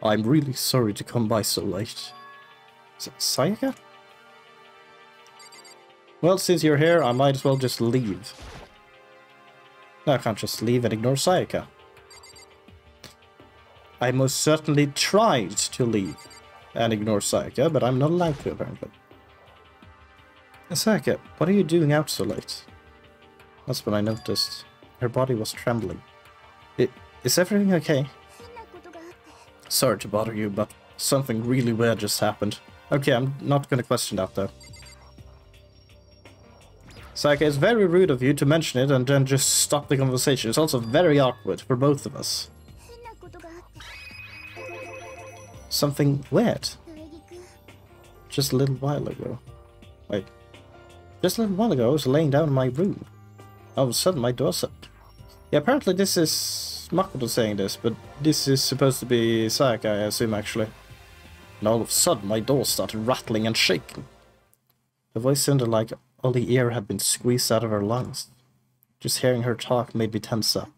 I'm really sorry to come by so late. Is it Sayaka? Well, since you're here, I might as well just leave. No, I can't just leave and ignore Sayaka. I most certainly tried to leave and ignore Sayaka, but I'm not allowed to, apparently. Sayaka, what are you doing out so late? That's when I noticed. Her body was trembling. Is everything okay? Sorry to bother you, but something really weird just happened. Okay, I'm not gonna question that, though. Sayaka, it's very rude of you to mention it and then just stop the conversation. It's also very awkward for both of us. Something weird. Just a little while ago. Wait. Just a little while ago, I was laying down in my room. All of a sudden, my door shut. Yeah, apparently this is Makoto saying this, but this is supposed to be Sayaka, I assume, actually. And all of a sudden, my door started rattling and shaking. Her voice sounded like all the air had been squeezed out of her lungs. Just hearing her talk made me tense up.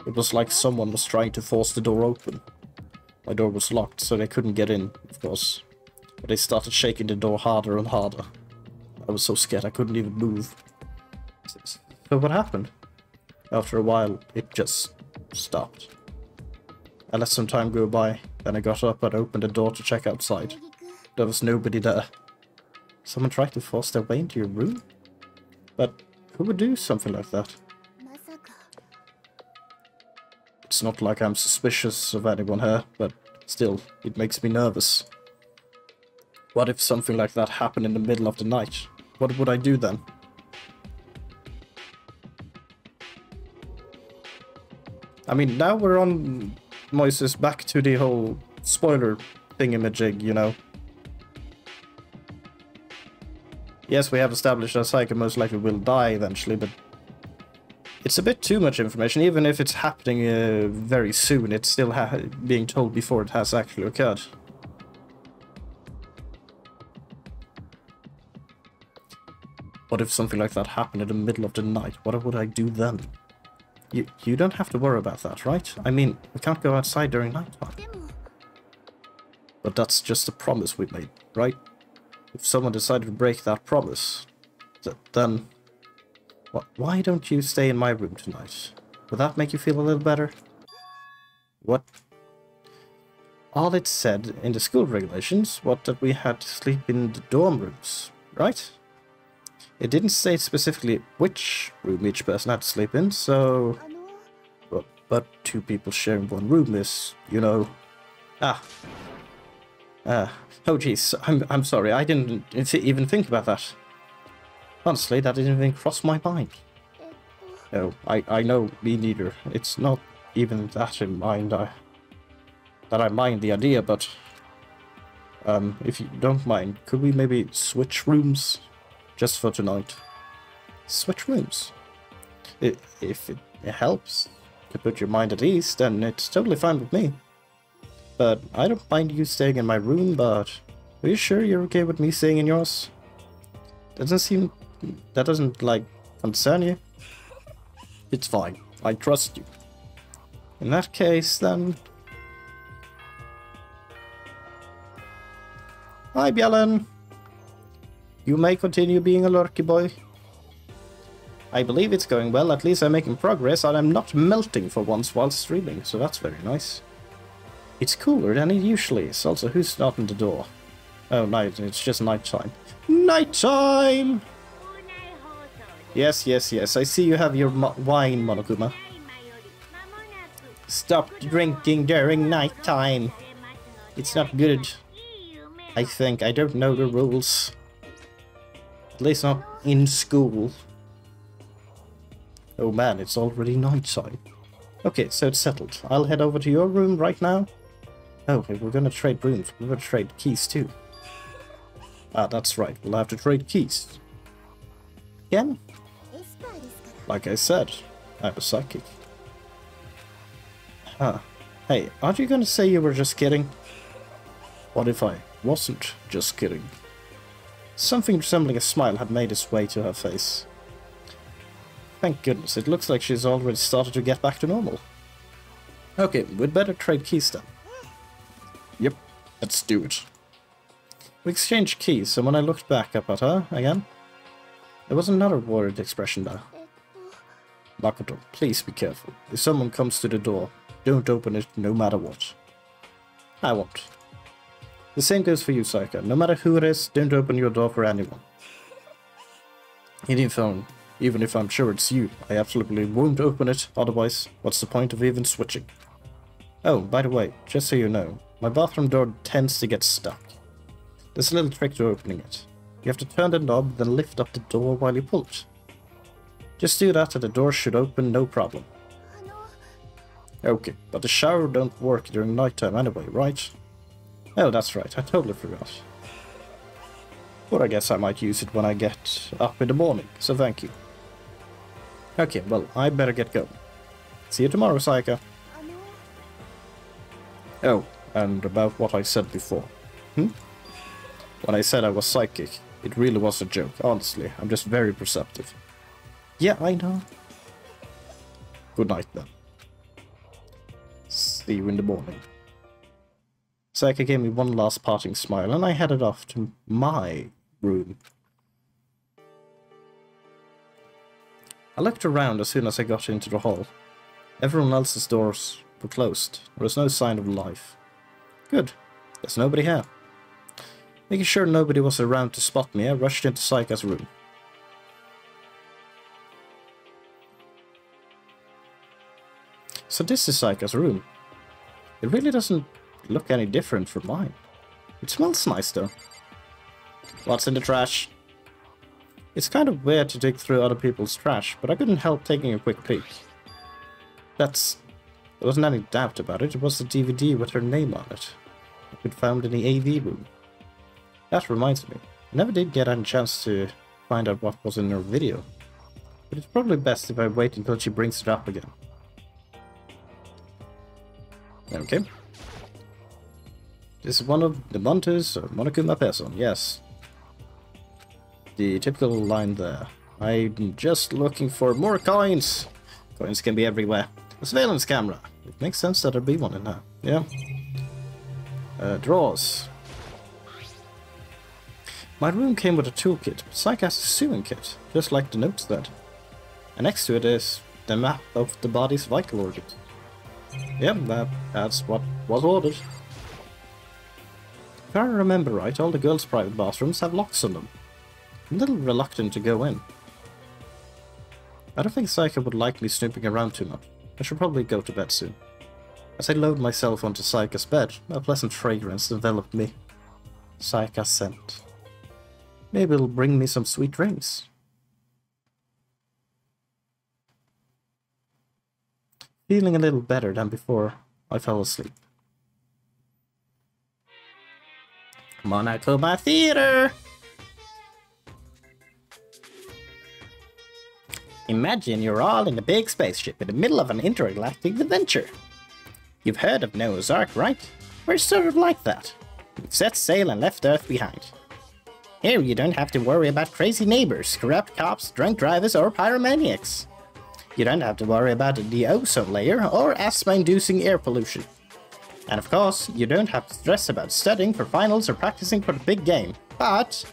It was like someone was trying to force the door open. My door was locked, so they couldn't get in, of course. But they started shaking the door harder and harder. I was so scared I couldn't even move. So what happened? After a while, it just stopped. I let some time go by, then I got up and opened the door to check outside. There was nobody there. Someone tried to force their way into your room? But who would do something like that? It's not like I'm suspicious of anyone here, but still, it makes me nervous. What if something like that happened in the middle of the night? What would I do then? I mean, now we're on Moises back to the whole spoiler thingamajig, you know. Yes, we have established that Sayaka most likely will die eventually, but it's a bit too much information. Even if it's happening very soon, it's still being told before it has actually occurred. What if something like that happened in the middle of the night? What would I do then? You don't have to worry about that, right? I mean, we can't go outside during nighttime. But that's just a promise we made, right? If someone decided to break that promise, then... Why don't you stay in my room tonight? Would that make you feel a little better? What? All it said in the school regulations was that we had to sleep in the dorm rooms, right? It didn't state specifically which room each person had to sleep in, so... But two people sharing one room is, you know... Oh jeez, I'm sorry, I didn't even think about that. Honestly, that didn't even cross my mind. No, I know, me neither. It's not even that in mind, that I mind the idea, but... if you don't mind, could we maybe switch rooms? Just for tonight. Switch rooms. If it helps to put your mind at ease, then it's totally fine with me. But I don't mind you staying in my room, but... Are you sure you're okay with me staying in yours? That doesn't, like, concern you? It's fine. I trust you. In that case, then... Hi, Bjellen. You may continue being a lurky boy. I believe it's going well, at least I'm making progress, and I'm not melting for once while streaming, so that's very nice. It's cooler than it usually is. Also, who's knocking the door? Oh, night, it's just nighttime. Nighttime! Yes, I see you have your wine, Monokuma. Stop drinking during night time. It's not good. I think. I don't know the rules. At least not in school. Oh man, it's already nighttime. Okay, so it's settled. I'll head over to your room right now. Oh, if we're gonna trade rooms, we're gonna trade keys too. Ah, that's right. We'll have to trade keys. Again? Like I said, I'm a psychic. Huh. Hey, aren't you gonna say you were just kidding? What if I wasn't just kidding? Something resembling a smile had made its way to her face. Thank goodness, it looks like she's already started to get back to normal. Okay, we'd better trade keys then. Yep, let's do it. We exchanged keys, and when I looked back up at her again, there was another worried expression there. Makoto, please be careful. If someone comes to the door, don't open it no matter what. I won't. The same goes for you, Saika. No matter who it is, don't open your door for anyone. Even if I'm sure it's you, I absolutely won't open it, otherwise, what's the point of even switching? Oh, by the way, just so you know, my bathroom door tends to get stuck. There's a little trick to opening it. You have to turn the knob, then lift up the door while you pull it. Just do that and the door should open no problem. Okay, but the shower don't work during nighttime anyway, right? Oh, that's right, I totally forgot. But I guess I might use it when I get up in the morning, so thank you. Okay, well, I better get going. See you tomorrow, Saika. Oh, and about what I said before. When I said I was psychic, it really was a joke, honestly. I'm just very perceptive. Yeah, I know. Good night, then. See you in the morning. Saika gave me one last parting smile, and I headed off to my room. I looked around as soon as I got into the hall. Everyone else's doors were closed. There was no sign of life. Good. There's nobody here. Making sure nobody was around to spot me, I rushed into Saika's room. So this is Saika's room. It really doesn't look any different from mine. It smells nice though. What's in the trash? It's kind of weird to dig through other people's trash, but I couldn't help taking a quick peek. There wasn't any doubt about it, it was the DVD with her name on it. I'd been found in the AV room. That reminds me, I never did get any chance to find out what was in her video. But it's probably best if I wait until she brings it up again. Okay. This is one of the Montes of Monokuma Person, yes. The typical line there. I'm just looking for more coins. Coins can be everywhere. A surveillance camera. It makes sense that there'd be one in there. Yeah. Drawers. My room came with a toolkit, but Psyche has a sewing kit, just like the notes said. And next to it is the map of the body's vital organs. Yep, that's what was ordered. If I remember right, all the girls' private bathrooms have locks on them. I'm a little reluctant to go in. I don't think Psyche would like me snooping around too much. I should probably go to bed soon. As I load myself onto Psyche's bed, a pleasant fragrance enveloped me. Psyche scent. Maybe it'll bring me some sweet dreams. Feeling a little better than before, I fell asleep. Monokuma Theater! Imagine you're all in a big spaceship in the middle of an intergalactic adventure. You've heard of Noah's Ark, right? We're sort of like that. We've set sail and left Earth behind. Here you don't have to worry about crazy neighbors, corrupt cops, drunk drivers, or pyromaniacs. You don't have to worry about the ozone layer or asthma-inducing air pollution. And of course, you don't have to stress about studying for finals or practicing for the big game. But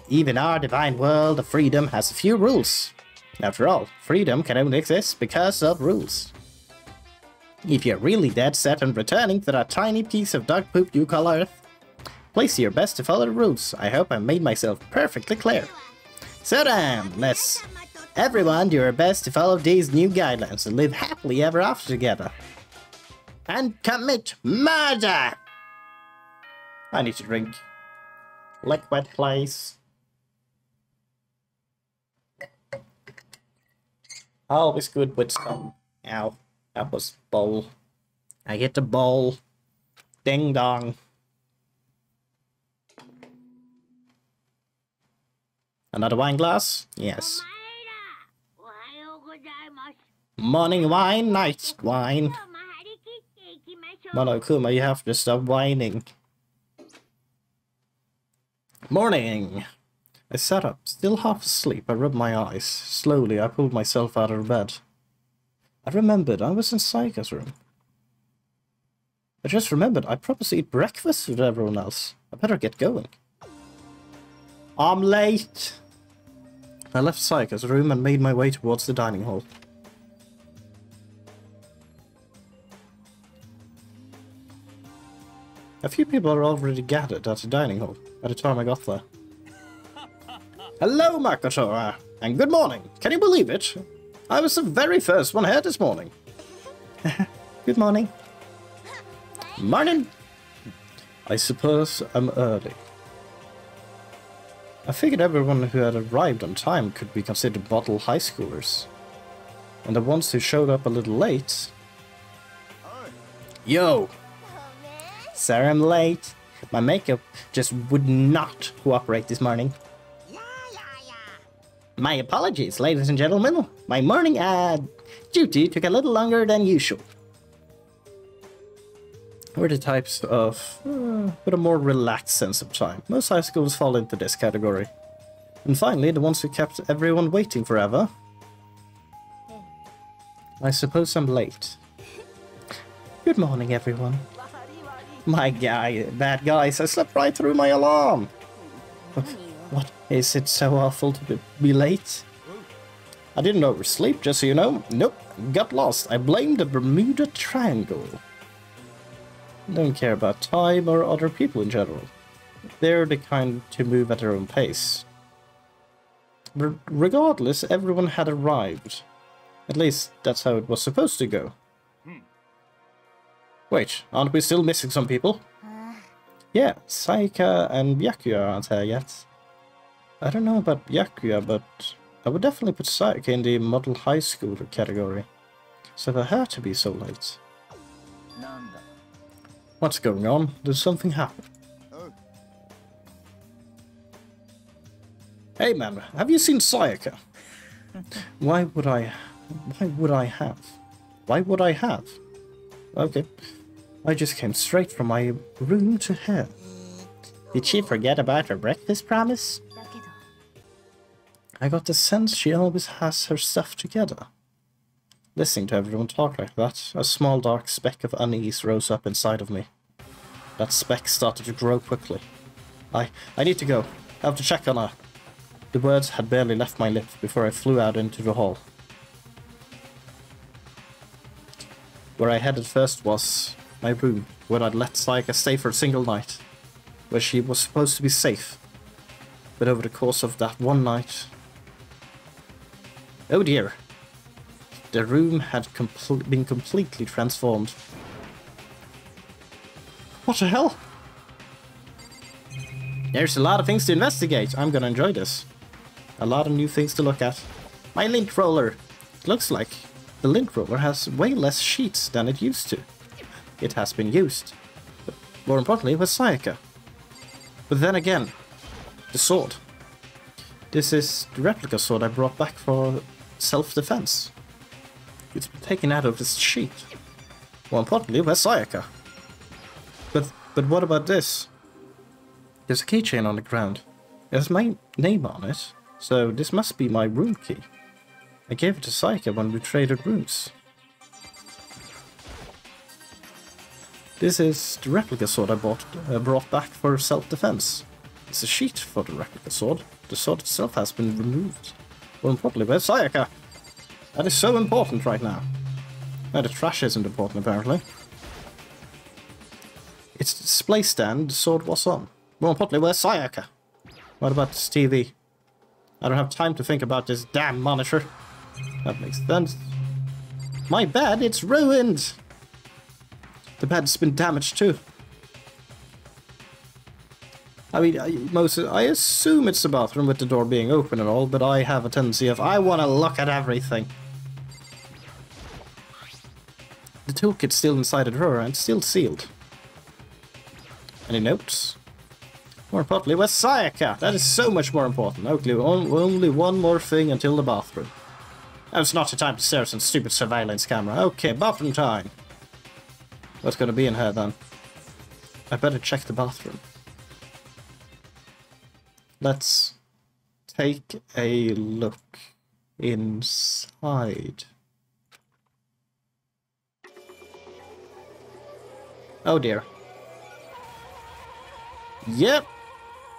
even our divine world of freedom has a few rules. After all, freedom can only exist because of rules. If you're really dead set on returning to that tiny piece of dog poop you call Earth, please do your best to follow the rules. I hope I made myself perfectly clear. So then, let's Everyone, do your best to follow these new guidelines and live happily ever after together. And commit murder! I need to drink. Liquid, please. Always good with some. Ow. That was bowl. I get the bowl. Ding dong. Another wine glass? Yes. Morning wine, night wine. Monokuma, you have to stop whining. Morning. I sat up, still half asleep. I rubbed my eyes. Slowly, I pulled myself out of bed. I remembered I was in Saika's room. I just remembered I promised to eat breakfast with everyone else. I better get going. I'm late. I left Saika's room and made my way towards the dining hall. A few people are already gathered at the dining hall by the time I got there. Hello, Makoto, and good morning. Can you believe it? I was the very first one here this morning. Good morning. Morning. I suppose I'm early. I figured everyone who had arrived on time could be considered bottle high schoolers. And the ones who showed up a little late... Yo! Sorry I'm late. My makeup just would not cooperate this morning. My apologies, ladies and gentlemen. My morning duty took a little longer than usual. We're the types of... with a more relaxed sense of time. Most high schools fall into this category. And finally, the ones who kept everyone waiting forever. I suppose I'm late. Good morning, everyone. My bad guys, I slept right through my alarm. What? Is it so awful to be late? I didn't oversleep, just so you know. Nope, got lost. I blame the Bermuda Triangle. Don't care about time or other people in general. They're the kind to move at their own pace. Regardless, everyone had arrived. At least, that's how it was supposed to go. Wait, aren't we still missing some people? Yeah, Saika and Byakuya aren't here yet. I don't know about Byakuya, but I would definitely put Saika in the model high schooler category. So for her to be so late. What's going on? Did something happen? Hey man, have you seen Sayaka? Why would I have? Okay. I just came straight from my room to her. Did she forget about her breakfast promise? I got the sense she always has her stuff together. Listening to everyone talk like that, a small dark speck of unease rose up inside of me. That speck started to grow quickly. I need to go. I have to check on her. The words had barely left my lips before I flew out into the hall. Where I headed first was my room, where I'd let Saika stay for a single night, where she was supposed to be safe. But over the course of that one night... Oh dear. The room had been completely transformed. What the hell? There's a lot of things to investigate. I'm gonna enjoy this. A lot of new things to look at. My lint roller. It looks like the lint roller has way less sheets than it used to. It has been used. But more importantly, with Sayaka. But then again, the sword. This is the replica sword I brought back for self-defense. It's been taken out of this sheet. More importantly, with Sayaka. But what about this? There's a keychain on the ground. It has my name on it, so this must be my room key. I gave it to Sayaka when we traded rooms. This is the replica sword I brought back for self-defense. It's a sheet for the replica sword. The sword itself has been removed. More importantly, where's Sayaka? That is so important right now. No, the trash isn't important apparently. It's the display stand the sword was on. More importantly, where's Sayaka? What about this TV? I don't have time to think about this damn monitor. That makes sense. My bed, it's ruined! The bed's been damaged too. I mean, I assume it's the bathroom with the door being open and all, but I have a tendency of, I want to look at everything. The toolkit's still inside the drawer and still sealed. Any notes? More importantly, where's Sayaka? That is so much more important. Okay, only one more thing until the bathroom. Now it's not the time to stare at some stupid surveillance camera. Okay, bathroom time. What's gonna be in here then? I better check the bathroom. Let's take a look inside. Oh dear. Yep.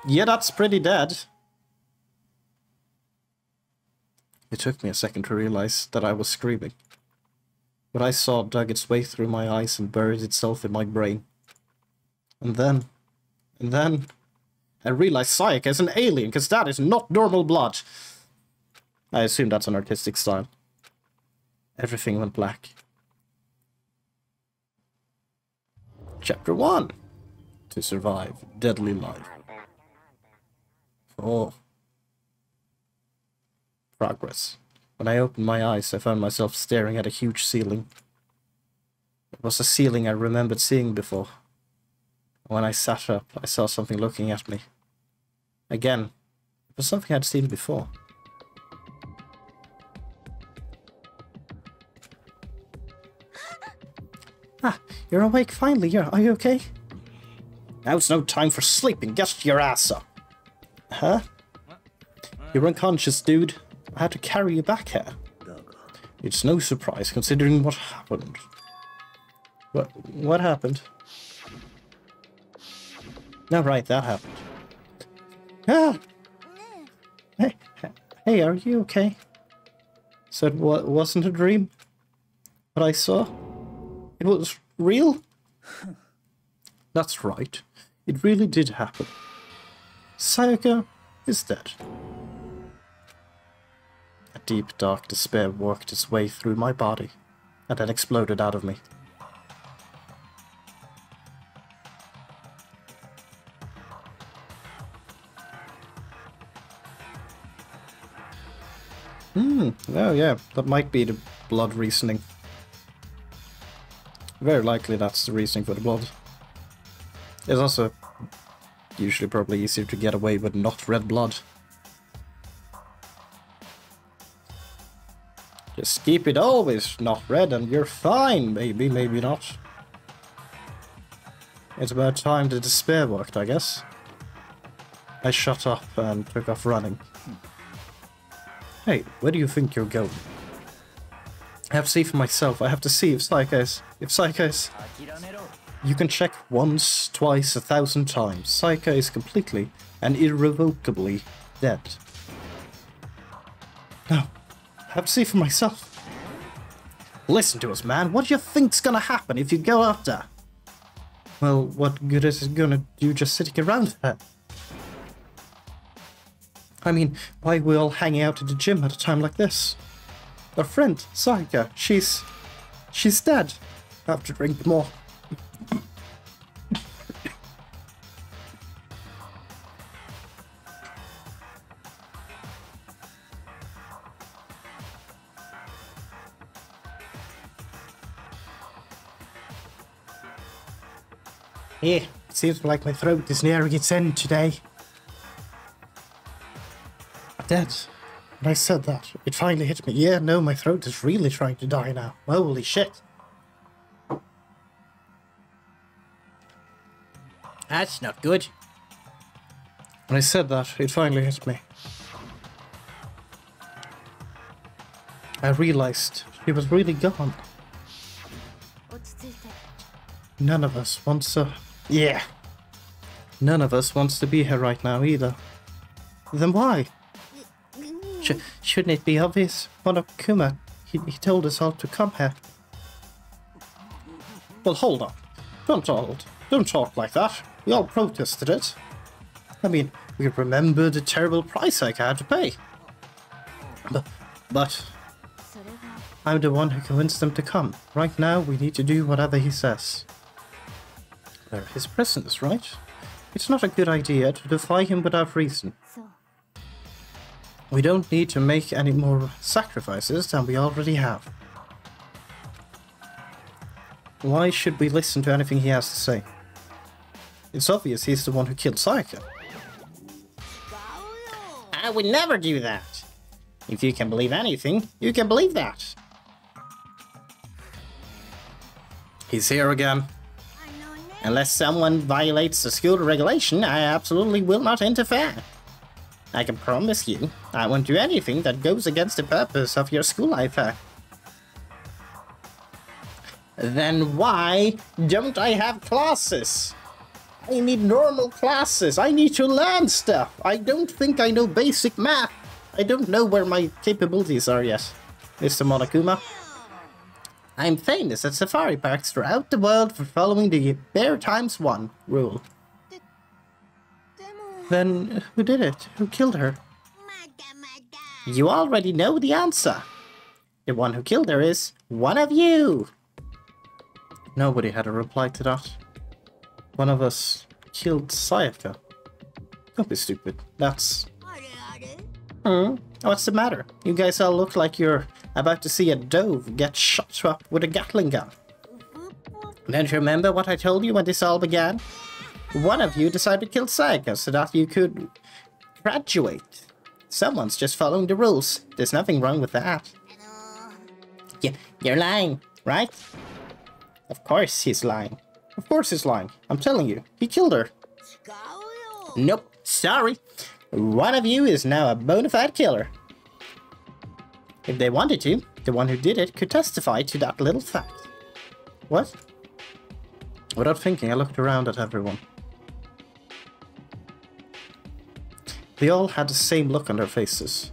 Yeah, that's pretty dead. It took me a second to realize that I was screaming. What I saw dug its way through my eyes and buried itself in my brain. And then I realized Sayaka is an alien, because that is not normal blood. I assume that's an artistic style. Everything went black. Chapter 1. To survive deadly life. Oh. Progress. When I opened my eyes, I found myself staring at a huge ceiling. It was a ceiling I remembered seeing before. When I sat up, I saw something looking at me. Again, it was something I'd seen before. Ah, you're awake finally. Are you okay? Now's no time for sleeping. Get your ass up. Huh? You're unconscious, dude. I had to carry you back here. It's no surprise considering what happened. What happened? No, right, that happened. Ah! Hey, are you okay? So it wasn't a dream? What I saw? It was real? That's right. It really did happen. Sayaka is dead. A deep, dark despair worked its way through my body, and then exploded out of me. Oh yeah, that might be the blood reasoning. Very likely that's the reasoning for the blood. It's also usually probably easier to get away with not red blood. Just keep it always not red and you're fine, maybe, maybe not. It's about time the despair worked, I guess. I shut up and took off running. Hey, where do you think you're going? I have to see for myself. I have to see if Sayaka is... You can check once, twice, 1,000 times. Sayaka is completely and irrevocably dead. No, I have to see for myself. Listen to us, man. What do you think's gonna happen if you go out there? Well, what good is it gonna do just sitting around there? I mean, why are we all hanging out at the gym at a time like this? Our friend, Sayaka, she's dead. I have to drink more. Yeah, it seems like my throat is nearing its end today. Dead. When I said that, it finally hit me. Yeah, no, my throat is really trying to die now. Holy shit. That's not good. When I said that, it finally hit me. I realized she was really gone. None of us wants to... Yeah. None of us wants to be here right now either. Then why? Shouldn't it be obvious? Monokuma, he told us all to come here. Well, hold on. Don't talk like that. We all protested it. I mean, We remember the terrible price I had to pay. But I'm the one who convinced them to come. Right now, we need to do whatever he says. They're his prisoners, right? It's not a good idea to defy him without reason. We don't need to make any more sacrifices than we already have. Why should we listen to anything he has to say? It's obvious he's the one who killed Sayaka. I would never do that. If you can believe anything, you can believe that. He's here again. Unless someone violates the school regulation, I absolutely will not interfere. I can promise you, I won't do anything that goes against the purpose of your school life. Then why don't I have classes? I need normal classes. I need to learn stuff. I don't think I know basic math. I don't know where my capabilities are yet, Mr. Monokuma. I'm famous at safari parks throughout the world for following the Bear Times 1 rule. Then who did it? Who killed her? You already know the answer. The one who killed her is one of you. Nobody had a reply to that. One of us killed Sayaka. Don't be stupid. That's... What's the matter? You guys all look like you're about to see a dove get shot up with a Gatling gun. Don't you remember what I told you when this all began? One of you decided to kill Sayaka so that you could graduate. Someone's just following the rules. There's nothing wrong with that. You're lying, right? Of course he's lying. Of course he's lying. I'm telling you, he killed her. Nope, sorry. One of you is now a bona fide killer. If they wanted to, the one who did it could testify to that little fact. What? Without thinking, I looked around at everyone. They all had the same look on their faces.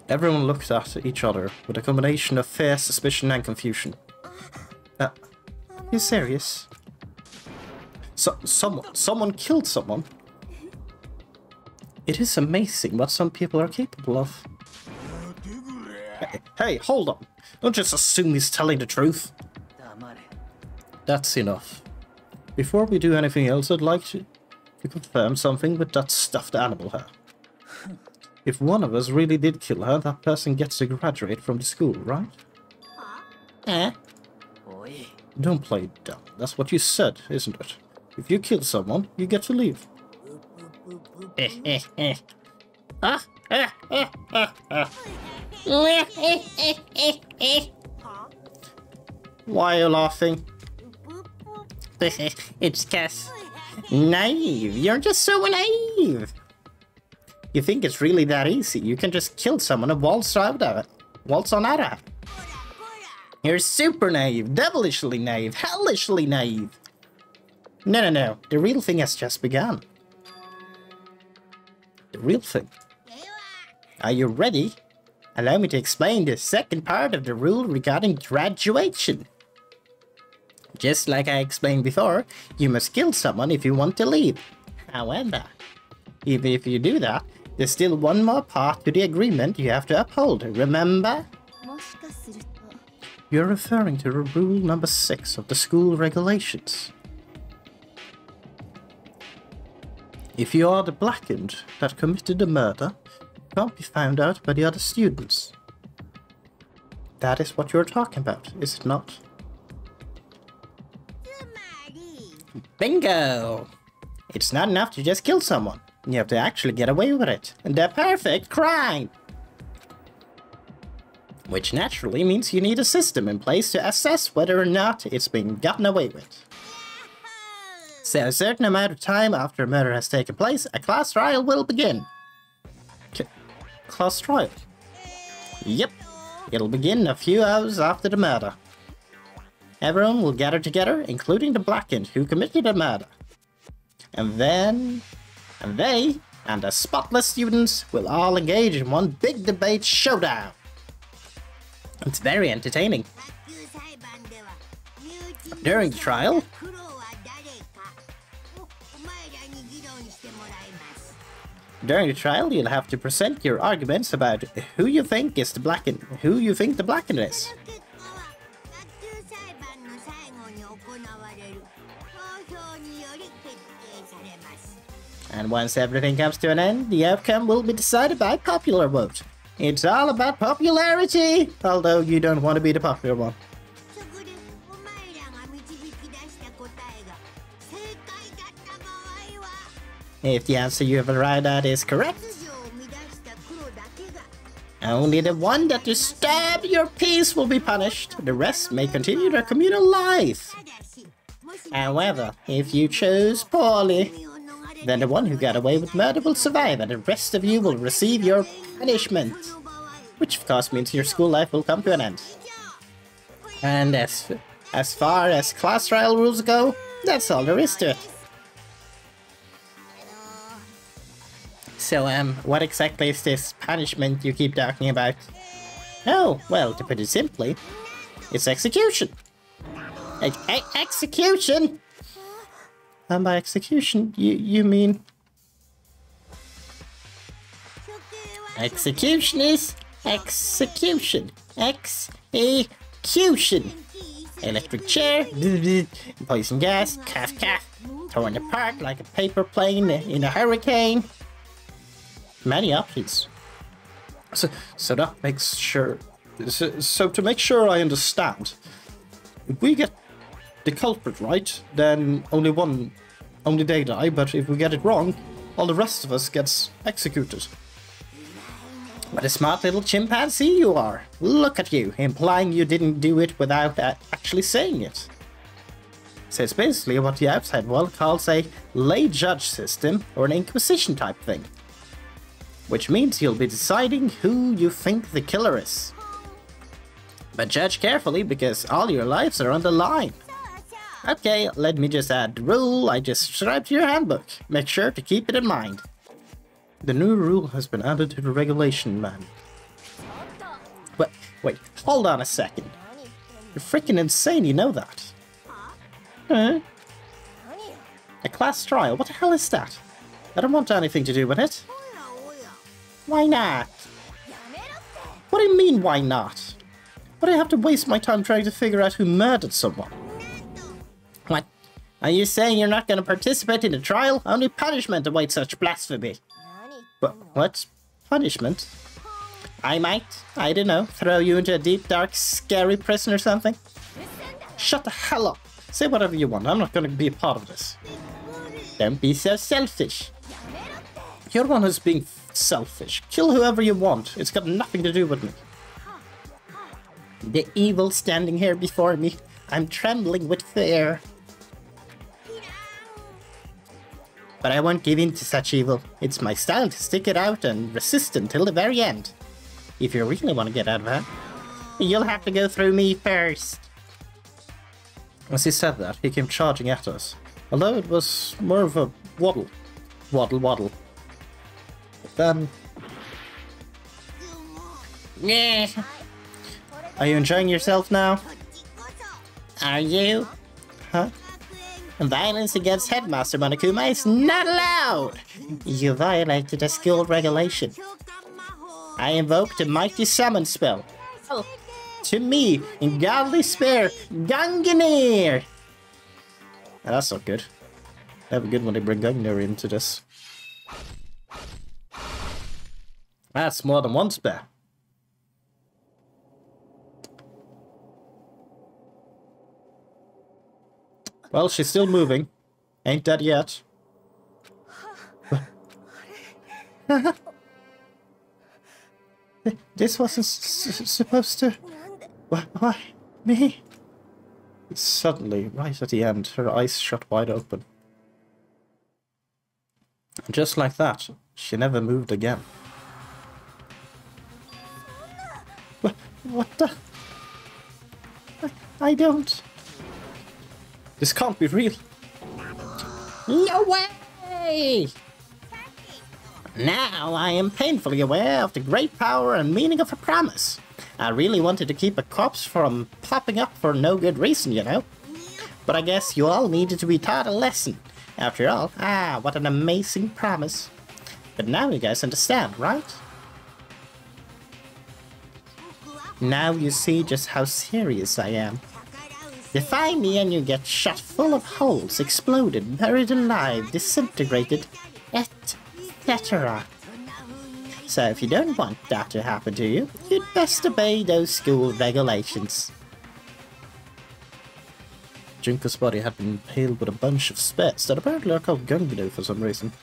Everyone looked at each other with a combination of fear, suspicion and confusion. You serious? Someone killed someone? It is amazing what some people are capable of. Hey, hold on. Don't just assume he's telling the truth. That's enough. Before we do anything else, I'd like to confirm something with that stuffed animal hair. If one of us really did kill her, that person gets to graduate from the school, right? Don't play dumb. That's what you said, isn't it? If you kill someone, you get to leave. Why are you laughing? It's Cass. Naive. You're just so naive. You think it's really that easy? You can just kill someone and waltz on out of it. You're super naive, devilishly naive, hellishly naive. No. The real thing has just begun. The real thing. Are you ready? Allow me to explain the second part of the rule regarding graduation. Just like I explained before, you must kill someone if you want to leave. However, even if you do that, there's still one more part to the agreement you have to uphold, remember? You're referring to rule number 6 of the school regulations. If you are the blackened that committed the murder, you can't be found out by the other students. That is what you're talking about, is it not? Bingo! It's not enough to just kill someone. You have to actually get away with it. The perfect crime! Which naturally means you need a system in place to assess whether or not it's been gotten away with. So a certain amount of time after a murder has taken place, a class trial will begin. Class trial? Yep. It'll begin a few hours after the murder. Everyone will gather together, including the blackened who committed the murder. And then... they and the spotless students will all engage in one big debate showdown. It's very entertaining. During the trial, During the trial, you'll have to present your arguments about who you think is the blackened is. And once everything comes to an end, the outcome will be decided by popular vote. It's all about popularity, although you don't want to be the popular one. If the answer you have arrived at is correct, only the one that disturbed your peace will be punished. The rest may continue their communal life. However, if you chose poorly, then the one who got away with murder will survive, and the rest of you will receive your punishment. Which of course means your school life will come to an end. And as far as class trial rules go, that's all there is to it. So, what exactly is this punishment you keep talking about? Oh, well, to put it simply, it's execution. Execution? And by execution, you mean... Execution is execution. Execution. Electric chair, poison gas, cough cough, torn apart like a paper plane in a hurricane. Many options. So that makes sure... So to make sure I understand, if we get the culprit right, then only they die, but if we get it wrong, all the rest of us gets executed. What a smart little chimpanzee you are. Look at you, implying you didn't do it without actually saying it. So it's basically what the outside world calls a lay judge system, or an inquisition type thing. Which means you'll be deciding who you think the killer is. But judge carefully, because all your lives are on the line. Okay, let me just add the rule I just subscribed to your handbook. Make sure to keep it in mind. The new rule has been added to the regulation manual. Wait, hold on a second. You're freaking insane, you know that. Huh? A class trial? What the hell is that? I don't want anything to do with it. Why not? What do you mean, why not? Why do I have to waste my time trying to figure out who murdered someone? What? Are you saying you're not going to participate in the trial? Only punishment awaits such blasphemy. What? Punishment? I might, I don't know, throw you into a deep, dark, scary prison or something? Shut the hell up! Say whatever you want, I'm not going to be a part of this. Don't be so selfish. You're the one who's being selfish. Kill whoever you want. It's got nothing to do with me. The evil standing here before me. I'm trembling with fear. But I won't give in to such evil. It's my style to stick it out and resist until the very end. If you really want to get out of that, you'll have to go through me first. As he said that, he came charging at us. Although it was more of a waddle. Waddle, waddle. Then... Yeah. Are you enjoying yourself now? Are you? Huh? Violence against Headmaster Monokuma is not allowed! You violated a school regulation. I invoked a mighty summon spell. To me, in godly spirit, Gungnir! That's not good. Never good when they bring Gungnir into this. That's more than one spell. Well, she's still moving. Ain't dead yet. This wasn't supposed to... Why? Me? Suddenly, right at the end, her eyes shut wide open. Just like that, she never moved again. What the... I don't... This can't be real. No way! Now I am painfully aware of the great power and meaning of a promise. I really wanted to keep a corpse from popping up for no good reason, you know. But I guess you all needed to be taught a lesson. After all, what an amazing promise. But now you guys understand, right? Now you see just how serious I am. Defy me and you get shot full of holes, exploded, buried alive, disintegrated, etc. So if you don't want that to happen to you, you'd best obey those school regulations. Junko's body had been impaled with a bunch of spears that apparently are called gungnoo for some reason.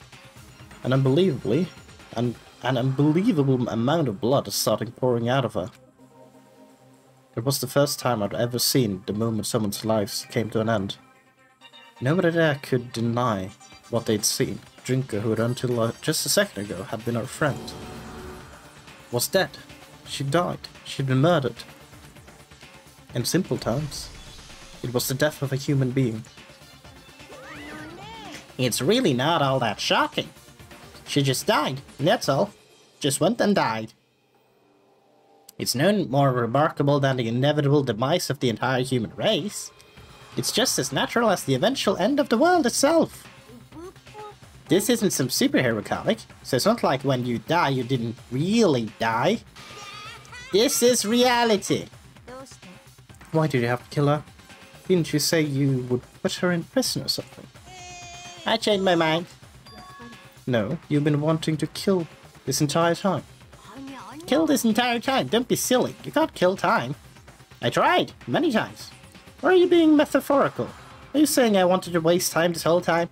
And an unbelievable amount of blood is starting pouring out of her. It was the first time I'd ever seen the moment someone's lives came to an end. Nobody there could deny what they'd seen. Junko, who had until just a second ago had been our friend, was dead. She died. She'd been murdered. In simple terms, it was the death of a human being. It's really not all that shocking. She just died, and that's all. Just went and died. It's no more remarkable than the inevitable demise of the entire human race. It's just as natural as the eventual end of the world itself. This isn't some superhero comic, so it's not like when you die you didn't really die. This is reality. Why did you have to kill her? Didn't you say you would put her in prison or something? I changed my mind. No, you've been wanting to kill this entire time. Kill this entire time? Don't be silly. You can't kill time. I tried, many times. Or are you being metaphorical? Are you saying I wanted to waste time this whole time?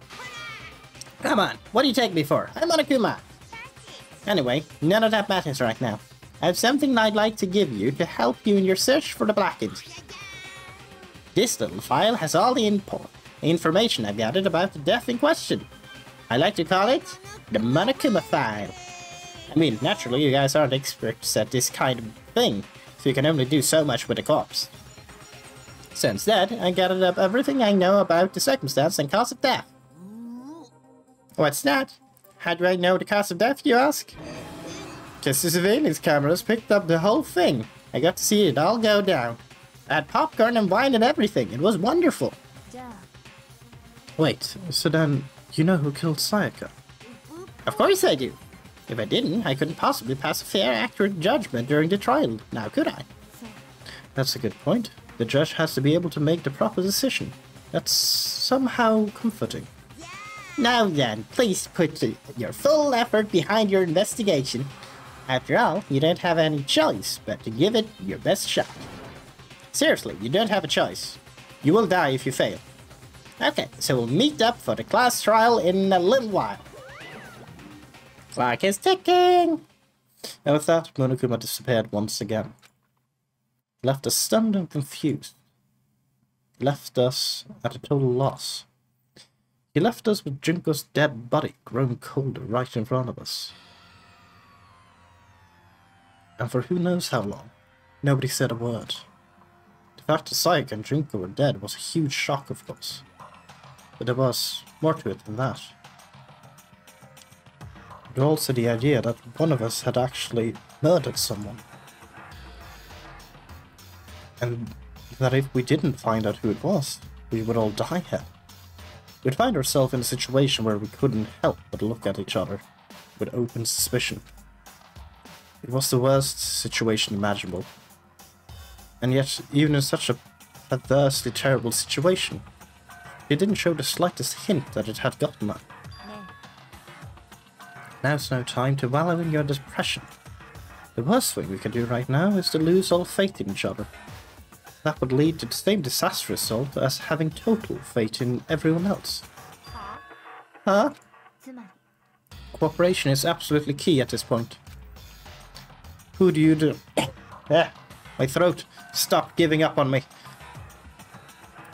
Come on, what do you take me for? I'm Monokuma. Anyway, none of that matters right now. I have something I'd like to give you to help you in your search for the Blackened. This little file has all the information I've gathered about the death in question. I like to call it the Monokuma file. I mean, naturally, you guys aren't experts at this kind of thing, so you can only do so much with a corpse. So instead, I gathered up everything I know about the circumstance and cause of death. What's that? How do I know the cause of death, you ask? Because the surveillance cameras picked up the whole thing. I got to see it all go down. I had popcorn and wine and everything. It was wonderful. Wait, so then you know who killed Sayaka? Of course I do. If I didn't, I couldn't possibly pass a fair, accurate judgment during the trial, now could I? That's a good point. The judge has to be able to make the proper decision. That's somehow comforting. Now then, please put your full effort behind your investigation. After all, you don't have any choice but to give it your best shot. Seriously, you don't have a choice. You will die if you fail. Okay, so we'll meet up for the class trial in a little while. Clock is ticking! And with that, Monokuma disappeared once again. Left us stunned and confused. Left us at a total loss. He left us with Junko's dead body grown colder right in front of us. And for who knows how long, nobody said a word. The fact that Sayaka and Junko were dead was a huge shock, of course. But there was more to it than that. But also the idea that one of us had actually murdered someone. And that if we didn't find out who it was, we would all die here. We'd find ourselves in a situation where we couldn't help but look at each other with open suspicion. It was the worst situation imaginable. And yet, even in such a perversely terrible situation, it didn't show the slightest hint that it had gotten her. Now's no time to wallow in your depression. The worst thing we can do right now is to lose all faith in each other. That would lead to the same disastrous result as having total faith in everyone else. Huh? Cooperation is absolutely key at this point. Who do you do? My throat. Stop giving up on me.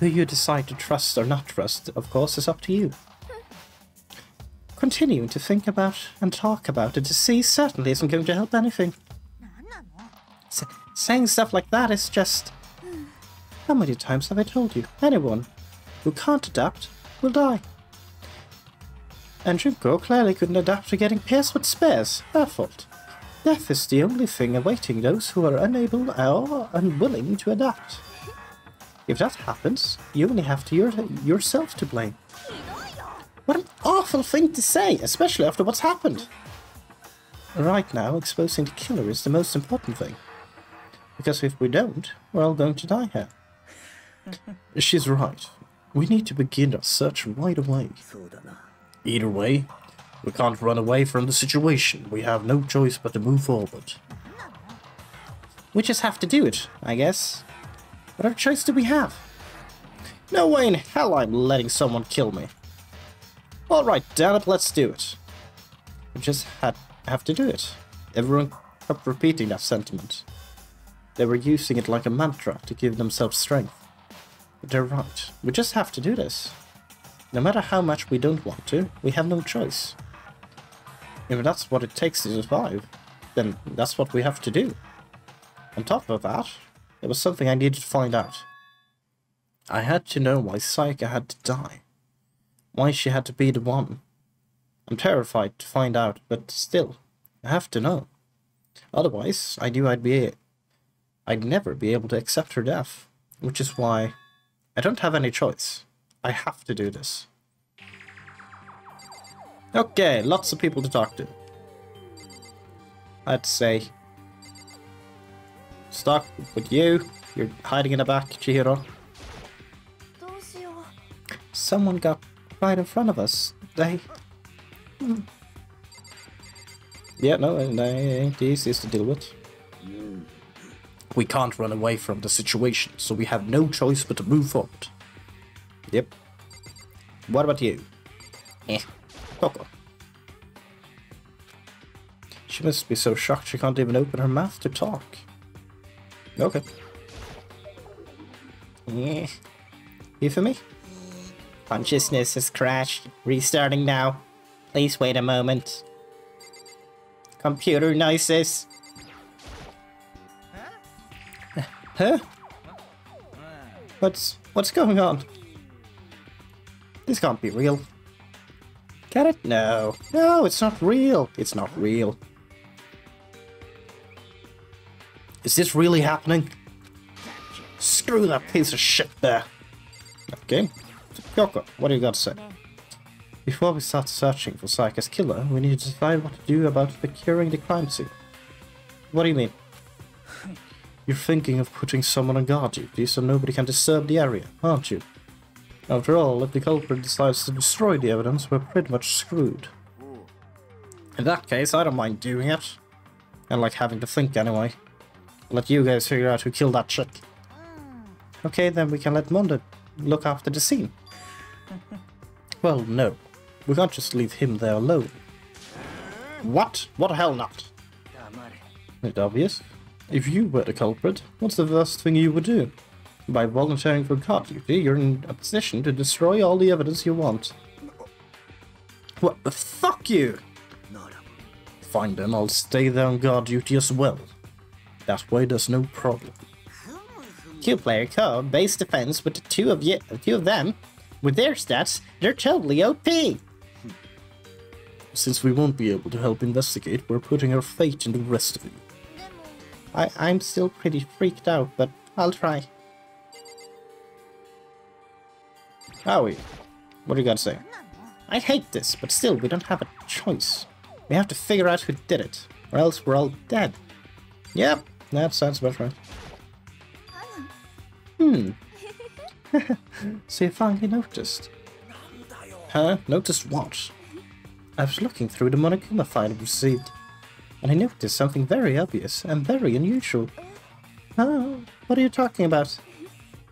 Who you decide to trust or not trust, of course, is up to you. Continuing to think about and talk about it to see certainly isn't going to help anything. Saying stuff like that is just... How many times have I told you? Anyone who can't adapt will die. And Junko clearly couldn't adapt to getting pierced with spears. Her fault. Death is the only thing awaiting those who are unable or unwilling to adapt. If that happens, you only have to yourself to blame. What an awful thing to say, especially after what's happened. Right now, exposing the killer is the most important thing. Because if we don't, we're all going to die here. She's right. We need to begin our search right away. Either way, we can't run away from the situation. We have no choice but to move forward. We just have to do it, I guess. What other choice do we have? No way in hell I'm letting someone kill me. Alright, damn it, let's do it. We just have to do it. Everyone kept repeating that sentiment. They were using it like a mantra to give themselves strength. But they're right. We just have to do this. No matter how much we don't want to, we have no choice. If that's what it takes to survive, then that's what we have to do. On top of that, there was something I needed to find out. I had to know why Saika had to die. Why she had to be the one. I'm terrified to find out, but still, I have to know. Otherwise, I knew I'd never be able to accept her death. Which is why I don't have any choice. I have to do this. Okay, lots of people to talk to. I'd say... Stuck with you. You're hiding in the back, Chihiro. Someone got right in front of us. They... Yeah, no, they ain't the easiest to deal with. We can't run away from the situation, so we have no choice but to move forward. Yep. What about you? Coco. She must be so shocked she can't even open her mouth to talk. Okay. You for me? Consciousness has crashed. Restarting now. Please wait a moment. Computer noises. Huh? What's going on? This can't be real. Get it? No. No, it's not real. It's not real. Is this really happening? Screw that piece of shit there. Okay. Kyoko, what do you got to say? Before we start searching for Saika's killer, we need to decide what to do about securing the crime scene. What do you mean? You're thinking of putting someone on guard duty so nobody can disturb the area, aren't you? After all, if the culprit decides to destroy the evidence, we're pretty much screwed. In that case, I don't mind doing it. And like having to think anyway. Let you guys figure out who killed that chick. Okay, then we can let Monde look after the scene. Well, no. We can't just leave him there alone. What? What the hell not? It's obvious. If you were the culprit, what's the worst thing you would do? By volunteering for guard duty, you're in a position to destroy all the evidence you want. What the fuck you? Fine then, I'll stay there on guard duty as well. That way there's no problem. Two-player co base defense with the two of them. With their stats, they're totally OP. Since we won't be able to help investigate, we're putting our fate in the rest of you. I'm still pretty freaked out, but I'll try. Howie, what do you got to say? I hate this, but still, we don't have a choice. We have to figure out who did it, or else we're all dead. Yep, that sounds about right. So you finally noticed. Huh? Noticed what? I was looking through the Monokuma file I received, and I noticed something very obvious and very unusual. Oh, what are you talking about?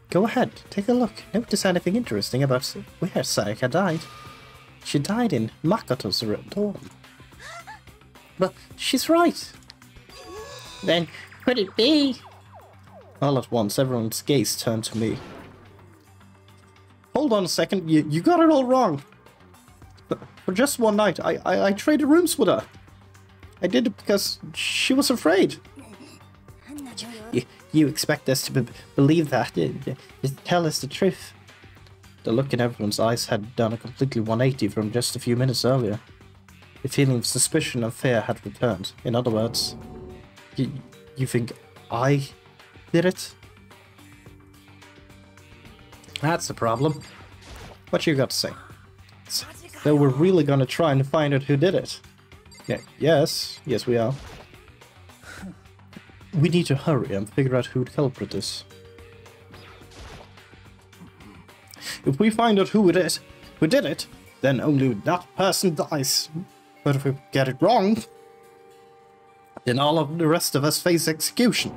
Go ahead, take a look. Notice anything interesting about where Saika died. She died in Makoto's dorm. But she's right. Then could it be? All at once, everyone's gaze turned to me. Hold on a second, you got it all wrong. For just one night, I traded rooms with her. I did it because she was afraid. You expect us to believe that? Just tell us the truth. The look in everyone's eyes had done a completely 180 from just a few minutes earlier. The feeling of suspicion and fear had returned. In other words, you think I did it? That's the problem. What you got to say? So we're really gonna try and find out who did it. Yeah, yes, we are. We need to hurry and figure out who the culprit is. If we find out who it is who did it, then only that person dies. But if we get it wrong, then all of the rest of us face execution.